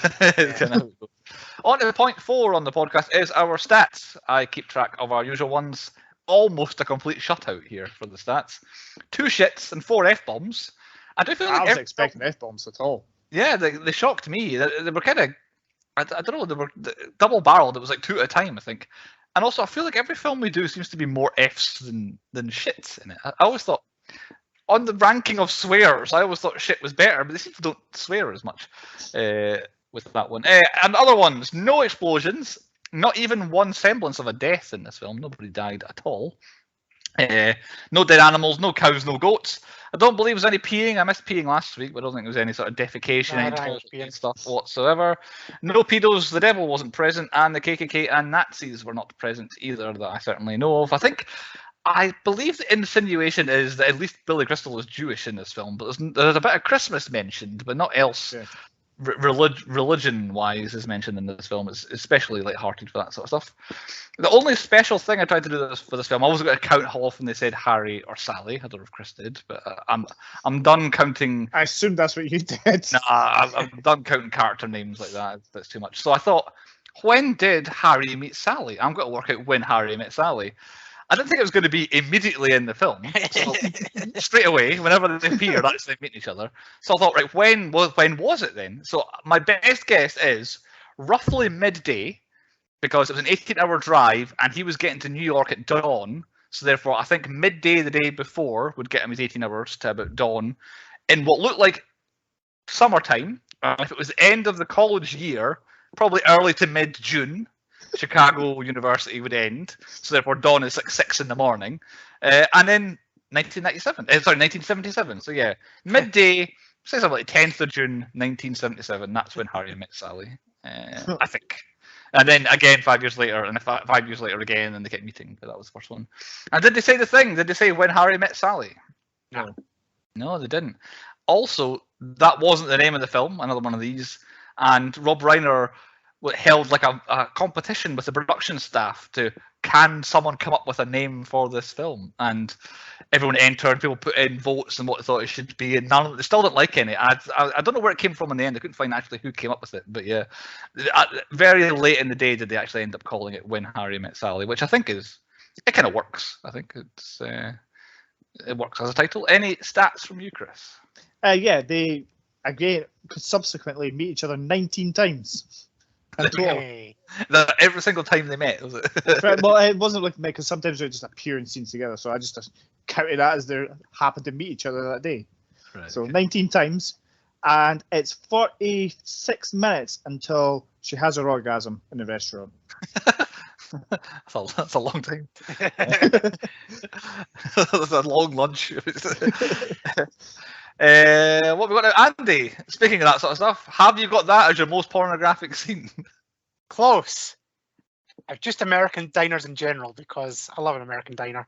On to point 4 on the podcast is our stats. I keep track of our usual ones. Almost a complete shutout here for the stats. 2 shits and 4 F-bombs. I do feel I like wasn't expecting F-bombs at all. yeah, they shocked me. They were kind of, I don't know, they were double barreled. It was like 2 at a time, I think. And also, I feel like every film we do seems to be more Fs than shits in it. I always thought, on the ranking of swears, I always thought shit was better, but they seem to don't swear as much with that one. And other ones, no explosions, not even one semblance of a death in this film. Nobody died at all. No dead animals, no cows, no goats. I don't believe there's any peeing. I missed peeing last week, but I don't think there was any sort of defecation, any toilet stuff whatsoever. No pedos, the devil wasn't present, and the KKK and Nazis were not present either that I certainly know of. I believe the insinuation is that at least Billy Crystal is Jewish in this film, but there's a bit of Christmas mentioned, but not else. Yeah. Religion-wise is mentioned in this film. It's especially light-hearted for that sort of stuff. The only special thing I tried to do for this film, I wasn't going to count off when they said Harry or Sally. I don't know if Chris did, but I'm done counting. I assumed that's what you did. Nah, I'm done counting character names like that. That's too much. So I thought, when did Harry meet Sally? I'm going to work out when Harry met Sally. I didn't think it was going to be immediately in the film. So straight away, whenever they appear, that's them meeting each other. So I thought, right, when was it then? So my best guess is roughly midday, because it was an 18-hour drive, and he was getting to New York at dawn. So therefore, I think midday the day before would get him his 18 hours to about dawn, in what looked like summertime. If it was the end of the college year, probably early to mid-June. Chicago University would end, so therefore dawn is like 6 in the morning, and then 1977. So yeah, midday, say something like 10th of June 1977. That's when Harry met Sally, I think. And then again 5 years later, and 5 years later again, and they kept meeting. But that was the first one. And did they say the thing? Did they say when Harry met Sally? No, they didn't. Also, that wasn't the name of the film. Another one of these. And Rob Reiner held like a competition with the production staff to, can someone come up with a name for this film? And everyone entered, people put in votes and what they thought it should be, and none of them, they still didn't like any. I don't know where it came from in the end. I couldn't find actually who came up with it, but yeah, very late in the day did they actually end up calling it When Harry Met Sally, which I think it kind of works. I think it works as a title. Any stats from you, Chris? Yeah, they again could subsequently meet each other 19 times. Hey. Every single time they met, was it? Well, it wasn't like because sometimes they just appear in scenes together, so I just counted that as they happened to meet each other that day. Right, so okay. 19 times, and it's 46 minutes until she has her orgasm in the restaurant. That's a long time. That's a long lunch. What we got now, Andy? Speaking of that sort of stuff, have you got that as your most pornographic scene? Close. Just American diners in general, because I love an American diner.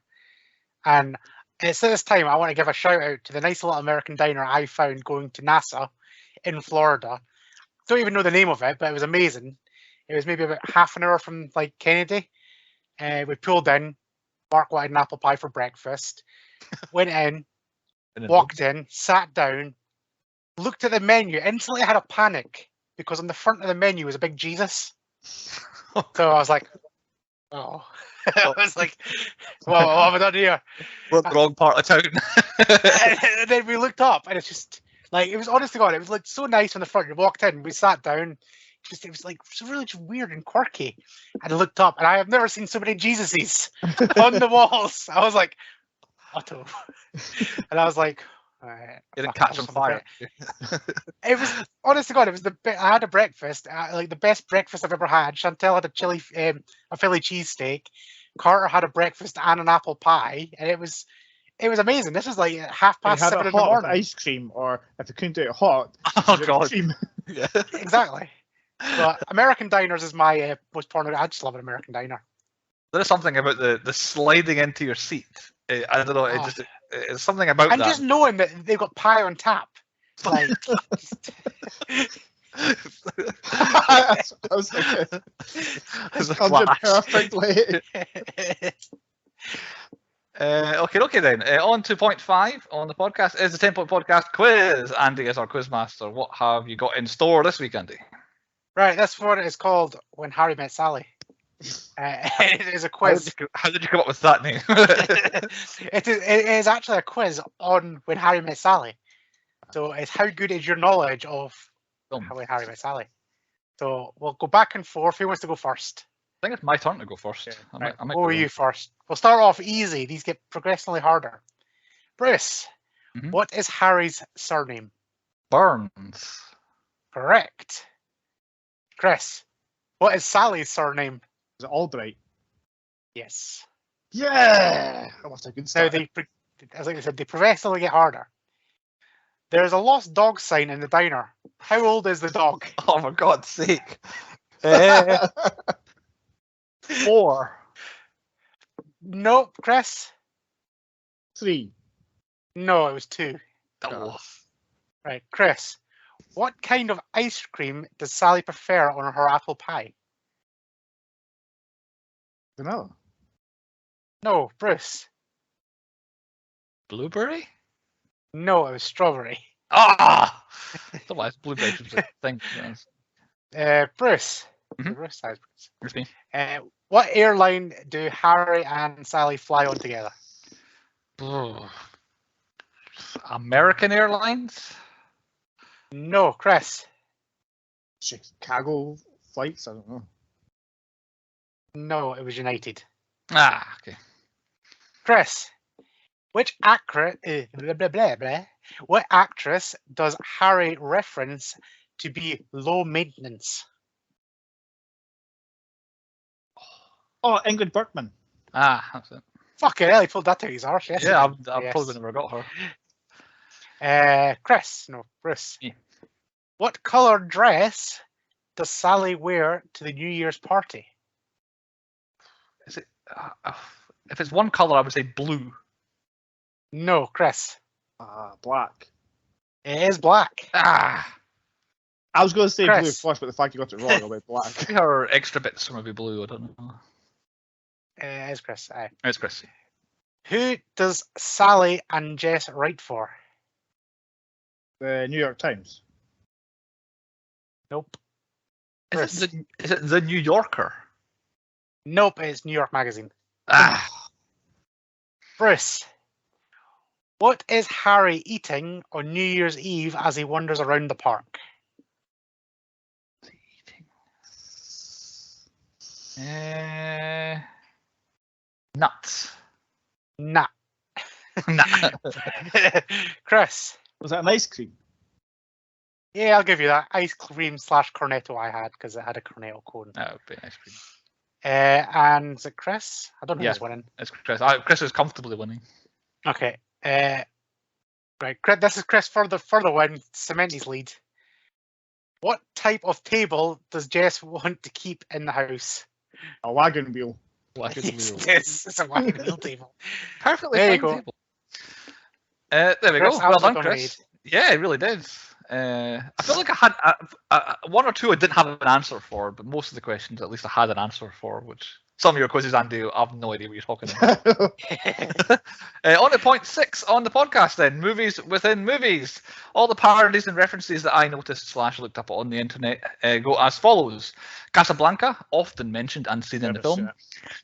And it's at this time I want to give a shout out to the nice little American diner I found going to NASA in Florida. Don't even know the name of it, but it was amazing. It was maybe about half an hour from like Kennedy. We pulled in. Mark wanted an apple pie for breakfast. Went in. Walked in, sat down, looked at the menu, instantly had a panic because on the front of the menu was a big Jesus. So I was like, oh. I was like, well, what have I done here? We're the wrong part of town. And then we looked up and it's just like, it was honest to God, it was like so nice on the front. You walked in, we sat down, it was like really just weird and quirky. And I looked up and I have never seen so many Jesuses on the walls. I was like, Otto. And I was like, you didn't catch on fire. It was, honest to God, it was I had a breakfast, like the best breakfast I've ever had. Chantel had a Philly cheesesteak. Carter had a breakfast and an apple pie, and it was amazing. This was like 7:30 in the morning. Ice cream, or if you couldn't do it hot, God, cream. Yeah, exactly. But American diners is my most porno. I just love an American diner. There's something about the sliding into your seat. I don't know. It's something about and that. Just knowing that they've got pie on tap. Like, I was thinking, perfectly. Okay then. On to point 5 on the podcast is the 10-point podcast quiz. Andy is our quiz master. What have you got in store this week, Andy? Right, that's what it is called When Harry Met Sally. It is a quiz. How did you come up with that name? It is actually a quiz on When Harry Met Sally. So it's how good is your knowledge of Film. How I Harry Met Sally? So we'll go back and forth. Who wants to go first? I think it's my turn to go first. Okay, I right, might go be with wrong. you first. We'll start off easy. These get progressively harder. Bruce, Mhm. what is Harry's surname? Burns. Correct. Chris, what is Sally's surname? Is it Albright? Yes. Yeah! That was a good Now start. as I said, they progressively get harder. There is a lost dog sign in the diner. How old is the dog? Oh, for God's sake. 4. Nope, Chris. 3. No, it was 2. Oh. Right, Chris. What kind of ice cream does Sally prefer on her apple pie? Vanilla. No, Bruce. Blueberry? No, it was strawberry. Ah! Otherwise, blueberry was a thing. Bruce. Mhm. Bruce says Bruce. It's me. What airline do Harry and Sally fly on together? American Airlines? No, Chris. Chicago flights? I don't know. No, it was United. Ah, okay. Chris, which actress? Blah, blah, blah, blah. What actress does Harry reference to be low maintenance? Oh, Ingrid Bergman. Ah, that's it. Fucking hell, he pulled that out of his arse. Yes, he Yeah, did. I Yes. probably never got her. Chris, no, Bruce. Yeah. What colour dress does Sally wear to the New Year's party? Is it? If it's one colour, I would say blue. No, Chris. Black. It is black. Ah! I was going to say blue Chris. first, but the fact you got it wrong, I went black. Her extra bits are maybe blue, I don't know. It is Chris. Aye. It's Chris. Who does Sally and Jess write for? The New York Times. Nope. Is it the New Yorker? Nope, it's New York Magazine. Ah! Bruce, what is Harry eating on New Year's Eve as he wanders around the park? Nuts. Nah. Nah. Chris, Was that an ice cream? yeah, I'll give you that. Ice cream / cornetto I had because it had a cornetto cone. That would be ice cream. And is it Chris? I don't know Yeah. who's winning. It's Chris. Chris is comfortably winning. Okay. Right, this is Chris for the win. Cement his lead. What type of table does Jess want to keep in the house? A wagon wheel. Wagon Yes, wheel. it is. It's a wagon wheel table. Perfectly There you fine go. table. There we Chris, go. Well done, absolutely Chris. Yeah, it really did. I feel like I had one or two I didn't have an answer for, but most of the questions at least I had an answer for, which some of your quizzes, Andy, I have no idea what you're talking about. On to point 6 on the podcast then, movies within movies. All the parodies and references that I noticed / looked up on the internet go as follows. Casablanca, often mentioned and seen in the film.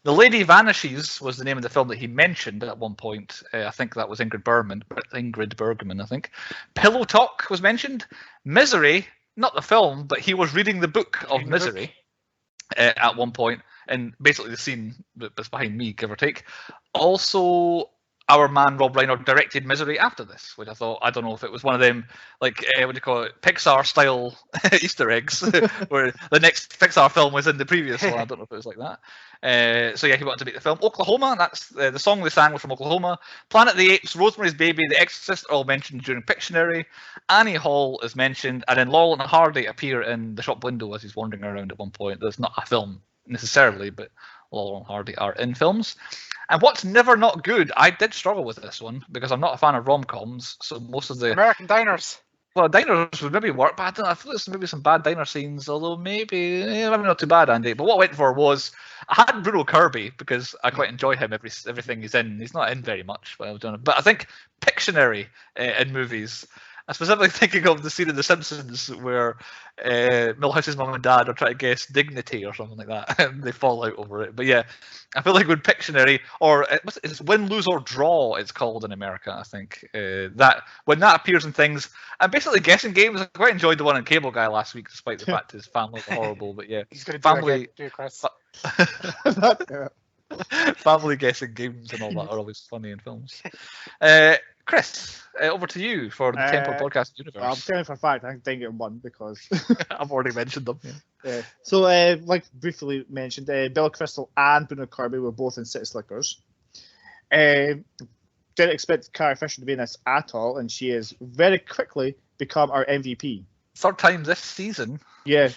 The Lady Vanishes was the name of the film that he mentioned at one point. I think that was Ingrid Bergman, I think. Pillow Talk was mentioned. Misery, not the film, but he was reading the book of Misery at one point. And basically the scene that's behind me, give or take. Also, our man Rob Reiner directed Misery after this, which I thought, I don't know if it was one of them, like, what do you call it, Pixar-style Easter eggs, where the next Pixar film was in the previous one. I don't know if it was like that. So yeah, he wanted to make the film. Oklahoma, that's the song they sang was from Oklahoma. Planet of the Apes, Rosemary's Baby, The Exorcist are all mentioned during Pictionary. Annie Hall is mentioned, and then Laurel and Hardy appear in the shop window as he's wandering around at one point. There's not a film necessarily, but Laurel and Hardy are in films. And what's never not good, I did struggle with this one because I'm not a fan of rom-coms, so most of the American Diners. well, diners would maybe work, but I don't know, I feel there's maybe some bad diner scenes, although maybe not too bad, Andy. But what I went for was I had Bruno Kirby because I quite enjoy him everything he's in. He's not in very much, but I was doing it. But I think Pictionary in movies. I'm specifically thinking of the scene in The Simpsons where Milhouse's mum and dad are trying to guess dignity or something like that, and they fall out over it. But yeah, I feel like with Pictionary, or it's win, lose, or draw, it's called in America, I think. That when that appears in things, and basically guessing games, I quite enjoyed the one in Cable Guy last week, despite the fact his family were horrible. But yeah, He's going to family, do it, Chris. family guessing games and all that are always funny in films. Chris, over to you for the Temple Podcast Universe. I'm telling you for a fact, I think it won because I've already mentioned them. Yeah. So, like briefly mentioned, Bill Crystal and Bruno Kirby were both in City Slickers. Didn't expect Carrie Fisher to be in this at all, and she has very quickly become our MVP. Third time this season. Yeah.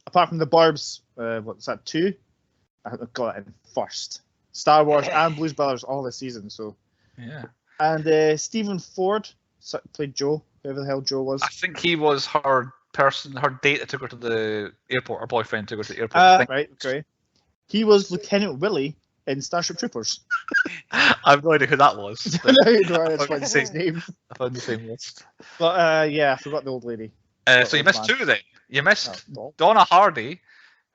Apart from the Barbs, what's that, 2? I got it in first. Star Wars and Blues Brothers all this season, so. Yeah. And Stephen Ford played Joe, whoever the hell Joe was. I think he was her date that took her to the airport, her boyfriend took her to the airport. Right, okay. He was Lieutenant Willie in Starship Troopers. I have no idea who that was. I found the same list. But yeah, I forgot the old lady. So you missed 2 then. You missed Donna Hardy,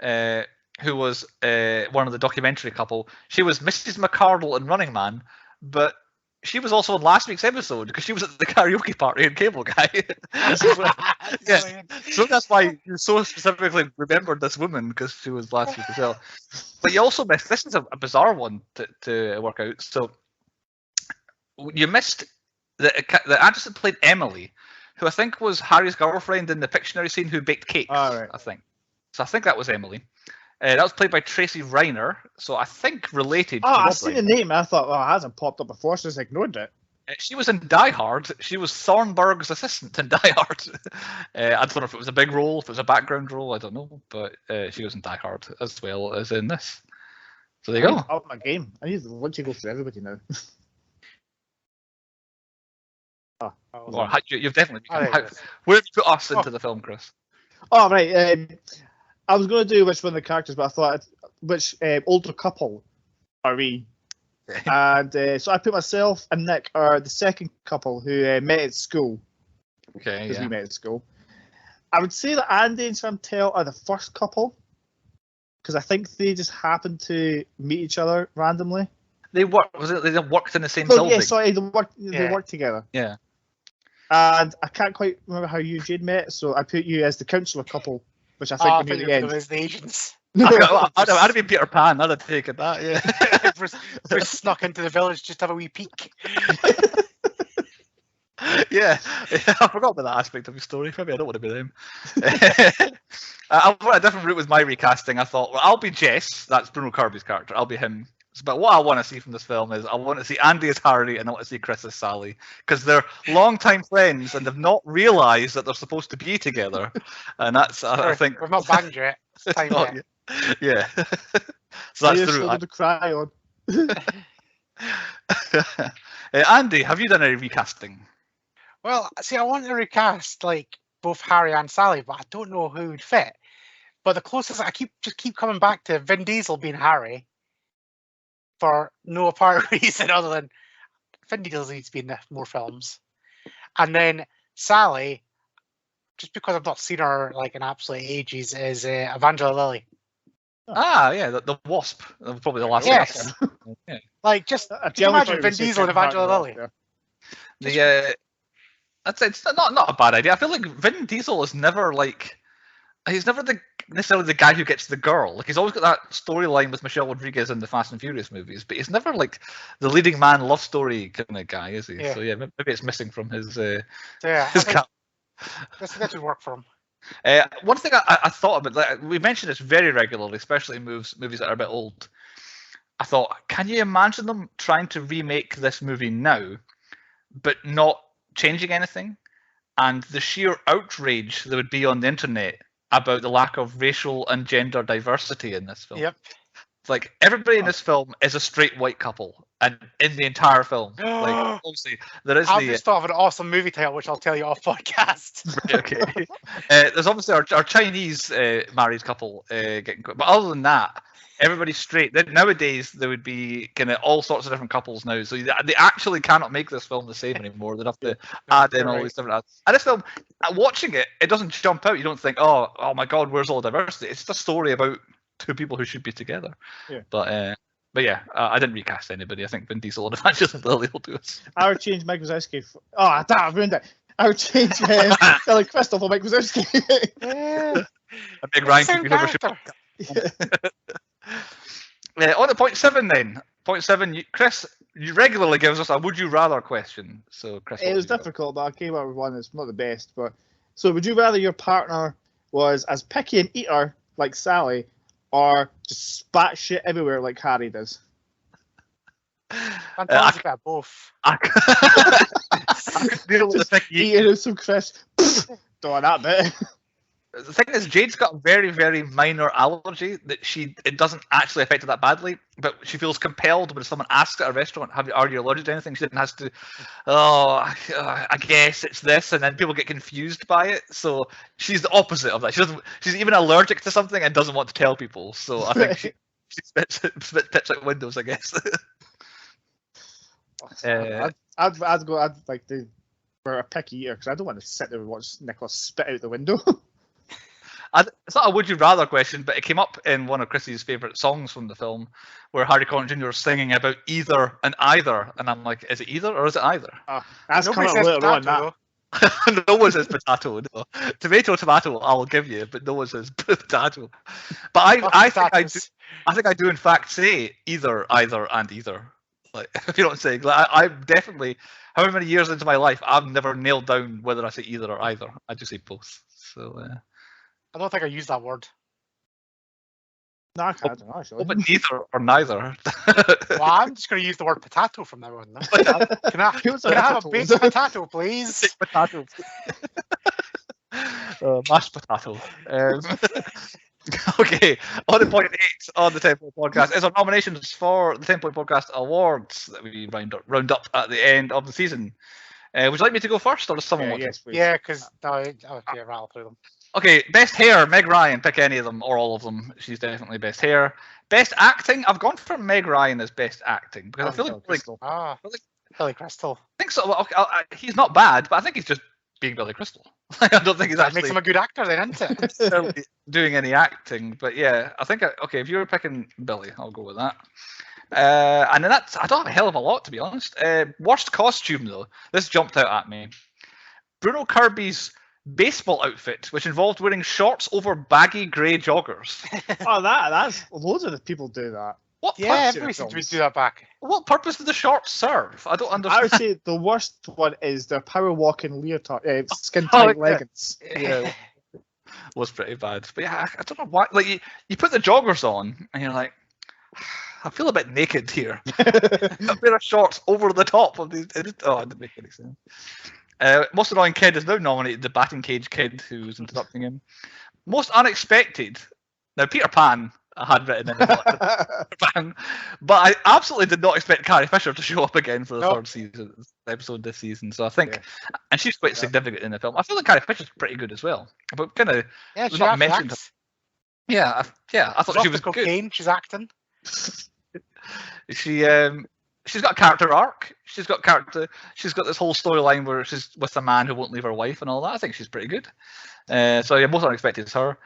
who was one of the documentary couple. She was Mrs. McCardle in Running Man, but she was also in last week's episode because she was at the karaoke party in Cable Guy. Yeah. So that's why you so specifically remembered this woman, because she was last week as well. But you also missed, this is a bizarre one to work out. So you missed the actress that played Emily, who I think was Harry's girlfriend in the Pictionary scene, who baked cakes, right. I think. So I think that was Emily. That was played by Tracy Reiner, so I think related to I've Rob seen Reiner. the name. I thought, it hasn't popped up before, so I just ignored it. She was in Die Hard. She was Thornburg's assistant in Die Hard. I don't know if it was a big role, if it was a background role, I don't know. But she was in Die Hard as well as in this. So there you go. Out my game. I need to let you go through everybody now. Well, you've definitely become. Where have you put us into the film, Chris? Oh, right. I was going to do which one of the characters, but I thought which older couple are we? And so I put myself and Nick are the second couple who met at school. Okay, because we met at school. I would say that Andy and Chantel are the first couple because I think they just happened to meet each other randomly. They worked. Was it they worked in the same building? Yeah, sorry, they worked together. Yeah. And I can't quite remember how you and Jade met, so I put you as the counsellor couple, which I think we knew at the end. As the agents. I'd have been Peter Pan. I'd have taken that. Yeah. Bruce snuck into the village just to have a wee peek. Yeah, I forgot about that aspect of your story. Maybe I don't want to be them. I went a different route with my recasting. I thought, well, I'll be Jess. That's Bruno Kirby's character. I'll be him. But what I want to see from this film is I want to see Andy as Harry and I want to see Chris as Sally, because they're long-time friends and they've not realised that they're supposed to be together. And that's, I think... We've not banged yet. It's time yet. Yeah. So that's the route. To cry on. Andy, have you done any recasting? Well, see, I want to recast like both Harry and Sally, but I don't know who would fit. But the closest I keep coming back to Vin Diesel being Harry for no apparent reason other than Vin Diesel needs to be in more films. And then Sally, just because I've not seen her like in absolute ages, is Evangeline Lilly. Ah, yeah, the Wasp. Probably the last one. Yeah. Like, just imagine Vin Diesel and Evangeline Lilly. It's not a bad idea. I feel like Vin Diesel is never like, he's never necessarily the guy who gets the girl. Like, he's always got that storyline with Michelle Rodriguez in the Fast and Furious movies, but he's never like the leading man love story kind of guy, is he? Yeah. So yeah, maybe it's missing from his his cap. This would work for him. One thing I thought about, like, we mention this very regularly, especially in movies that are a bit old. I thought, can you imagine them trying to remake this movie now, but not changing anything? And the sheer outrage that would be on the internet about the lack of racial and gender diversity in this film. Yep. It's like everybody in this film is a straight white couple, and in the entire film, like obviously there is I've just thought of an awesome movie title, which I'll tell you off podcast. okay. There's obviously our Chinese married couple getting, but other than that, everybody's straight. Nowadays there would be kind of all sorts of different couples now, so they actually cannot make this film the same anymore. They'd have to add in all these different. And this film, watching it, it doesn't jump out. You don't think, oh my God, where's all the diversity? It's just a story about two people who should be together. Yeah. But yeah, I didn't recast anybody. I think Vin Diesel and Evangeline Lilly will do it. I would change Mike Wazowski. I've ruined it. I would change Billy Crystal for Mike Wazowski. A Meg Ryan could be never should. On to point 7 then. Point 7, Chris, you regularly gives us a would you rather question. So Chris, it was difficult, but I came up with one that's not the best. But so, would you rather your partner was as picky an eater like Sally, or just spat shit everywhere like Harry does? Fantastic about both. I could deal with the picky eating some crisps. Doing that bit. The thing is, Jade's got a very, very minor allergy that it doesn't actually affect her that badly, but she feels compelled when someone asks at a restaurant, are you allergic to anything? She then has to, I guess it's this, and then people get confused by it. So she's the opposite of that. She's even allergic to something and doesn't want to tell people. So I think she spits out windows, I guess. I'd like to for a picky eater because I don't want to sit there and watch Nicholas spit out the window. It's not a would you rather question, but it came up in one of Chrissy's favourite songs from the film, where Harry Connick Jr. is singing about either and either, and I'm like, is it either or is it either? That's coming up later on. That. No one says potato. No. Tomato, I'll give you, but no one says potato. But I think I do in fact say either, and either. Like, if you don't say, like, I'm definitely, however many years into my life, I've never nailed down whether I say either or either. I just say both. So. I don't think I use that word. No, I don't know, actually. But neither or neither. Well, I'm just going to use the word potato from now on. Can I have a baked potato, please? Baked potato. Mashed potato. Okay, on to point 8 on the 10 Point Podcast is our nominations for the 10 Point Podcast Awards that we round up at the end of the season. Would you like me to go first, or does someone want to? Yes, please. Yeah, because rattle through them. Okay, best hair, Meg Ryan. Pick any of them or all of them. She's definitely best hair. Best acting, I've gone for Meg Ryan as best acting because I feel like Billy Crystal. I think so. Well, he's not bad, but I think he's just being Billy Crystal. I don't think he's That actually makes him a good actor, then, isn't it? necessarily doing any acting. But yeah, I think okay. If you were picking Billy, I'll go with that. And then I don't have a hell of a lot, to be honest. Worst costume though, this jumped out at me. Bruno Kirby's baseball outfit, which involved wearing shorts over baggy grey joggers. That's loads of the people do that. What Everybody seems to do that back. What purpose do the shorts serve? I don't understand. I would say the worst one is their power walking leotard, skin tight leggings. Yeah, was pretty bad. But yeah, I don't know why. Like you put the joggers on, and you're like, I feel a bit naked here. A pair of shorts over the top of these. It didn't make any sense. Most annoying kid is now nominated the batting cage kid who's interrupting him. Most unexpected. Now Peter Pan I had written in Peter Pan, but I absolutely did not expect Carrie Fisher to show up again for the third episode this season. So I think, and she's quite significant in the film. I feel like Carrie Fisher's pretty good as well. But kind of not mentioned. I thought she was cocaine. Good. She's acting. She's got a character arc. She's got this whole storyline where she's with a man who won't leave her wife and all that. I think she's pretty good. So yeah, most unexpected is her.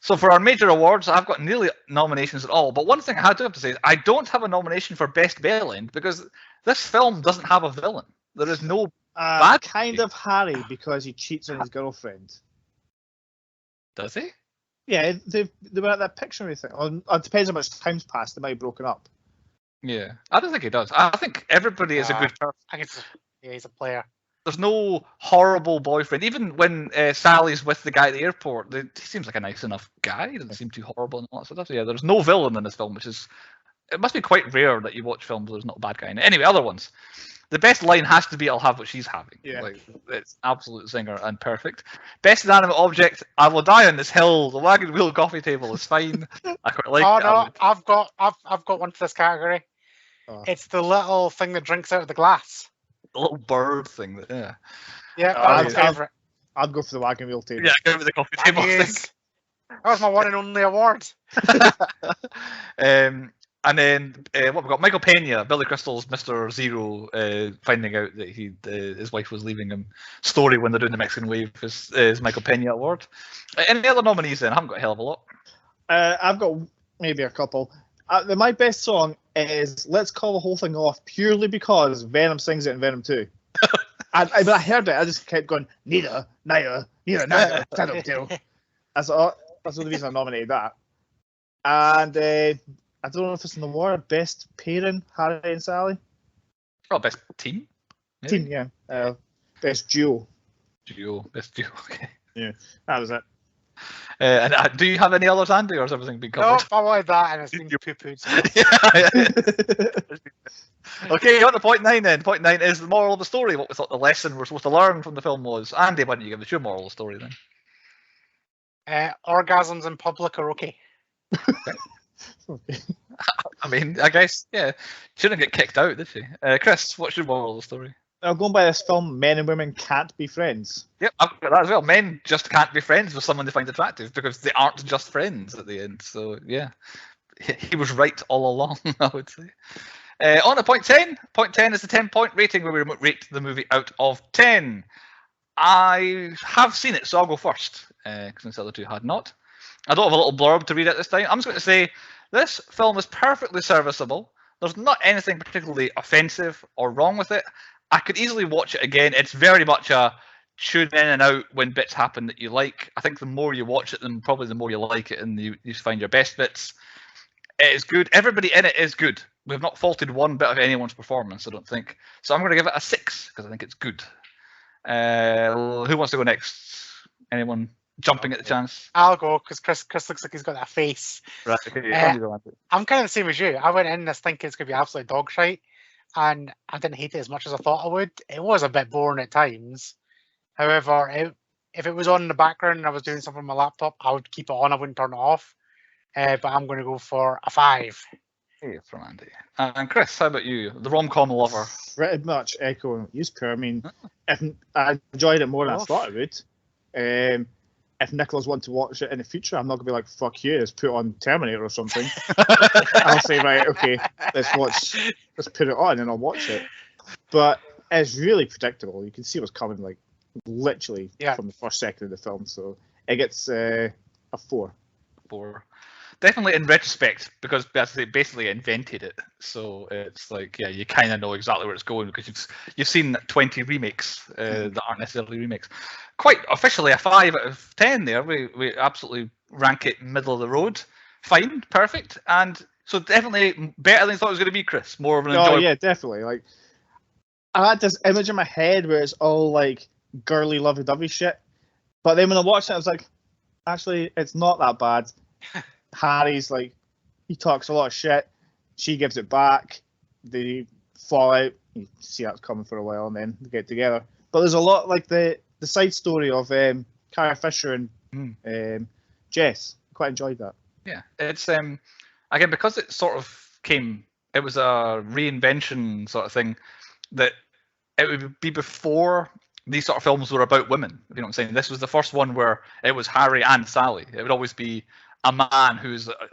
So for our major awards, I've got nearly nominations at all. But one thing I do have to say is I don't have a nomination for best villain because this film doesn't have a villain. There is no bad kind of Harry because he cheats on his girlfriend. Does he? Yeah, they were at that Pictionary thing. It depends how much time's passed. They might have broken up. Yeah, I don't think he does. I think everybody is a good person. He's a player. There's no horrible boyfriend. Even when Sally's with the guy at the airport, he seems like a nice enough guy. He doesn't seem too horrible and all that sort of stuff. Yeah, there's no villain in this film, it must be quite rare that you watch films where there's not a bad guy in it. Anyway, other ones. The best line has to be "I'll have what she's having." Yeah. Like it's absolute zinger and perfect. Best inanimate object: I will die on this hill. The wagon wheel coffee table is fine. I quite like Oh it. no, I've got one for this category. Oh. It's the little thing that drinks out of the glass. The little bird thing. Yeah, Oh, that's my favourite. I'd go for the wagon wheel table. Yeah, go with the coffee table thing. That was my one and only award. And then what we got? Michael Pena, Billy Crystal's Mr. Zero, finding out that his wife was leaving him. Story when they're doing the Mexican Wave is Michael Pena award. Any other nominees? Then I haven't got a hell of a lot. I've got maybe a couple. My best song is "Let's Call the Whole Thing Off" purely because Venom sings it in Venom 2. And when I heard it, I just kept going, neither, tattletale. That's the only reason I nominated that. And I don't know if it's an award. Best pairing, Harry and Sally. Oh, best team. Maybe? Team, yeah. Best duo. Best duo. Okay. Yeah, that was it. And do you have any others, Andy, or has everything been covered? Nope, I wanted that, and it's been poo-pooed. Okay, on to point 9 then. Point 9 is the moral of the story. What we thought the lesson we're supposed to learn from the film was. Andy, why don't you give us your moral of the story then? Orgasms in public are okay. Okay. I mean, I guess, yeah. She didn't get kicked out, did she? Chris, what's your moral of the story? Going by this film, men and women can't be friends. Yep, I've got that as well. Men just can't be friends with someone they find attractive because they aren't just friends at the end. So, yeah. He was right all along, I would say. On to point 10. Point 10 is the 10-point rating where we rate the movie out of 10. I have seen it, so I'll go first, since the other two had not. I don't have a little blurb to read at this time. I'm just going to say this film is perfectly serviceable. There's not anything particularly offensive or wrong with it. I could easily watch it again. It's very much a tune in and out when bits happen that you like. I think the more you watch it, then probably the more you like it and you find your best bits. It is good. Everybody in it is good. We've not faulted one bit of anyone's performance, I don't think. So I'm going to give it a 6 because I think it's good. Who wants to go next? Anyone jumping at the chance? I'll go because Chris looks like he's got that face. Right, okay. I'm kind of the same as you. I went in this thinking it's going to be absolute dog shite, and I didn't hate it as much as I thought I would. It was a bit boring at times. However, if it was on in the background and I was doing something on my laptop, I would keep it on. I wouldn't turn it off. But I'm going to go for a 5. Hey, from Andy. And Chris, how about you? The rom-com lover. Pretty much echoing you, Per. I mean, if I enjoyed it more than I thought I would. If Nicholas wants to watch it in the future, I'm not going to be like, fuck you, let's put on Terminator or something. I'll say, right, okay, let's put it on and I'll watch it. But it's really predictable. You can see what's coming, like, literally from the first second of the film. So it gets a 4. 4. Definitely in retrospect, because they basically invented it. So it's like, yeah, you kind of know exactly where it's going because you've seen 20 remakes that aren't necessarily remakes. Quite officially a 5 out of 10 there. We absolutely rank it middle of the road. Fine, perfect. And so definitely better than I thought it was going to be, Chris. More of an enjoyable. Oh, yeah, definitely. Like, I had this image in my head where it's all like girly, lovey-dovey shit. But then when I watched it, I was like, actually, it's not that bad. Harry's like, he talks a lot of shit. She gives it back. They fall out. You see that's coming for a while, and then they get together. But there's a lot like the side story of Carrie Fisher and Jess. Quite enjoyed that. Yeah, it's again because it sort of it was a reinvention sort of thing that it would be before these sort of films were about women. You know what I'm saying? This was the first one where it was Harry and Sally. It would always be a man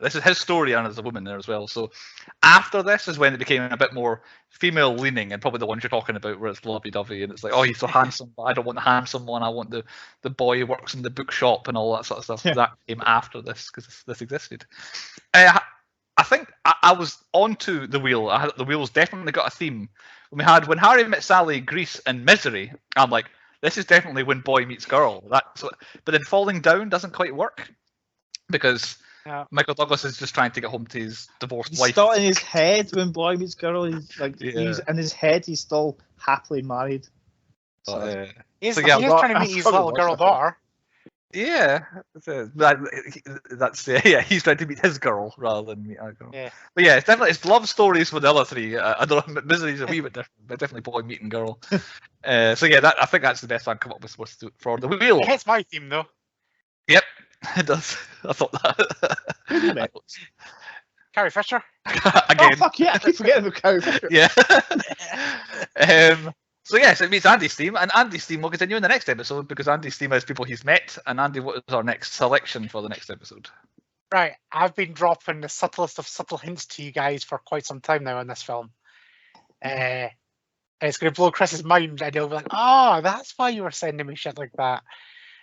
this is his story and as a woman there as well. So after this is when it became a bit more female leaning and probably the ones you're talking about where it's lovey-dovey and it's like, oh, he's so handsome, but I don't want the handsome one. I want the boy who works in the bookshop and all that sort of stuff. Yeah. That came after this because this existed. I think I was onto the wheel. The wheel's definitely got a theme. When Harry met Sally, Grease and Misery, I'm like, this is definitely when boy meets girl. But then Falling Down doesn't quite work. Because Michael Douglas is just trying to get home to his divorced wife. Still in his head when boy meets girl, he's like, he's in his head, he's still happily married. He's trying to meet his little girl daughter. Yeah, that's yeah. He's trying to meet his girl rather than meet our girl. Yeah. But yeah, it's love stories for the other three. I don't know, Misery's a wee bit different, but definitely boy meeting girl. So yeah, I think that's the best I've come up with for the wheel. It hits my theme though. Yep, it does. I thought that. Who did it? Carrie Fisher. Again. Oh fuck yeah! I keep forgetting about Carrie Fisher. Yeah. So yes, it meets Andy's theme, and Andy's theme will continue in the next episode because Andy's theme is people he's met. And Andy, what is our next selection for the next episode? Right, I've been dropping the subtlest of subtle hints to you guys for quite some time now in this film. And it's going to blow Chris's mind, and he'll be like, "Oh, that's why you were sending me shit like that."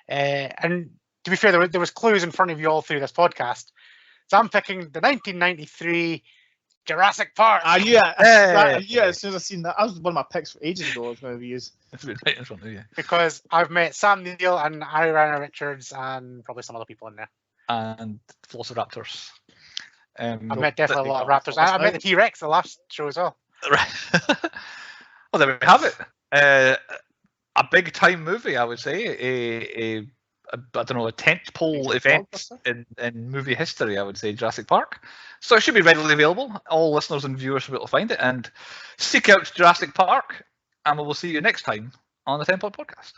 And to be fair, there was clues in front of you all through this podcast. So I'm picking the 1993 Jurassic Park. I knew it. Hey. I knew it as soon as I seen that. That was one of my picks for ages ago. I was going to use. It's been right in front of you. Because I've met Sam Neill and Ariana Richards and probably some other people in there. And Velociraptors. I've met definitely a lot of raptors. I met the T-Rex the last show as well. Right. Well, there we have it. A big time movie, I would say. I don't know, a tentpole event in movie history, I would say, Jurassic Park. So it should be readily available. All listeners and viewers will be able to find it. And seek out Jurassic Park. And we will see you next time on the 10 Pod Podcast.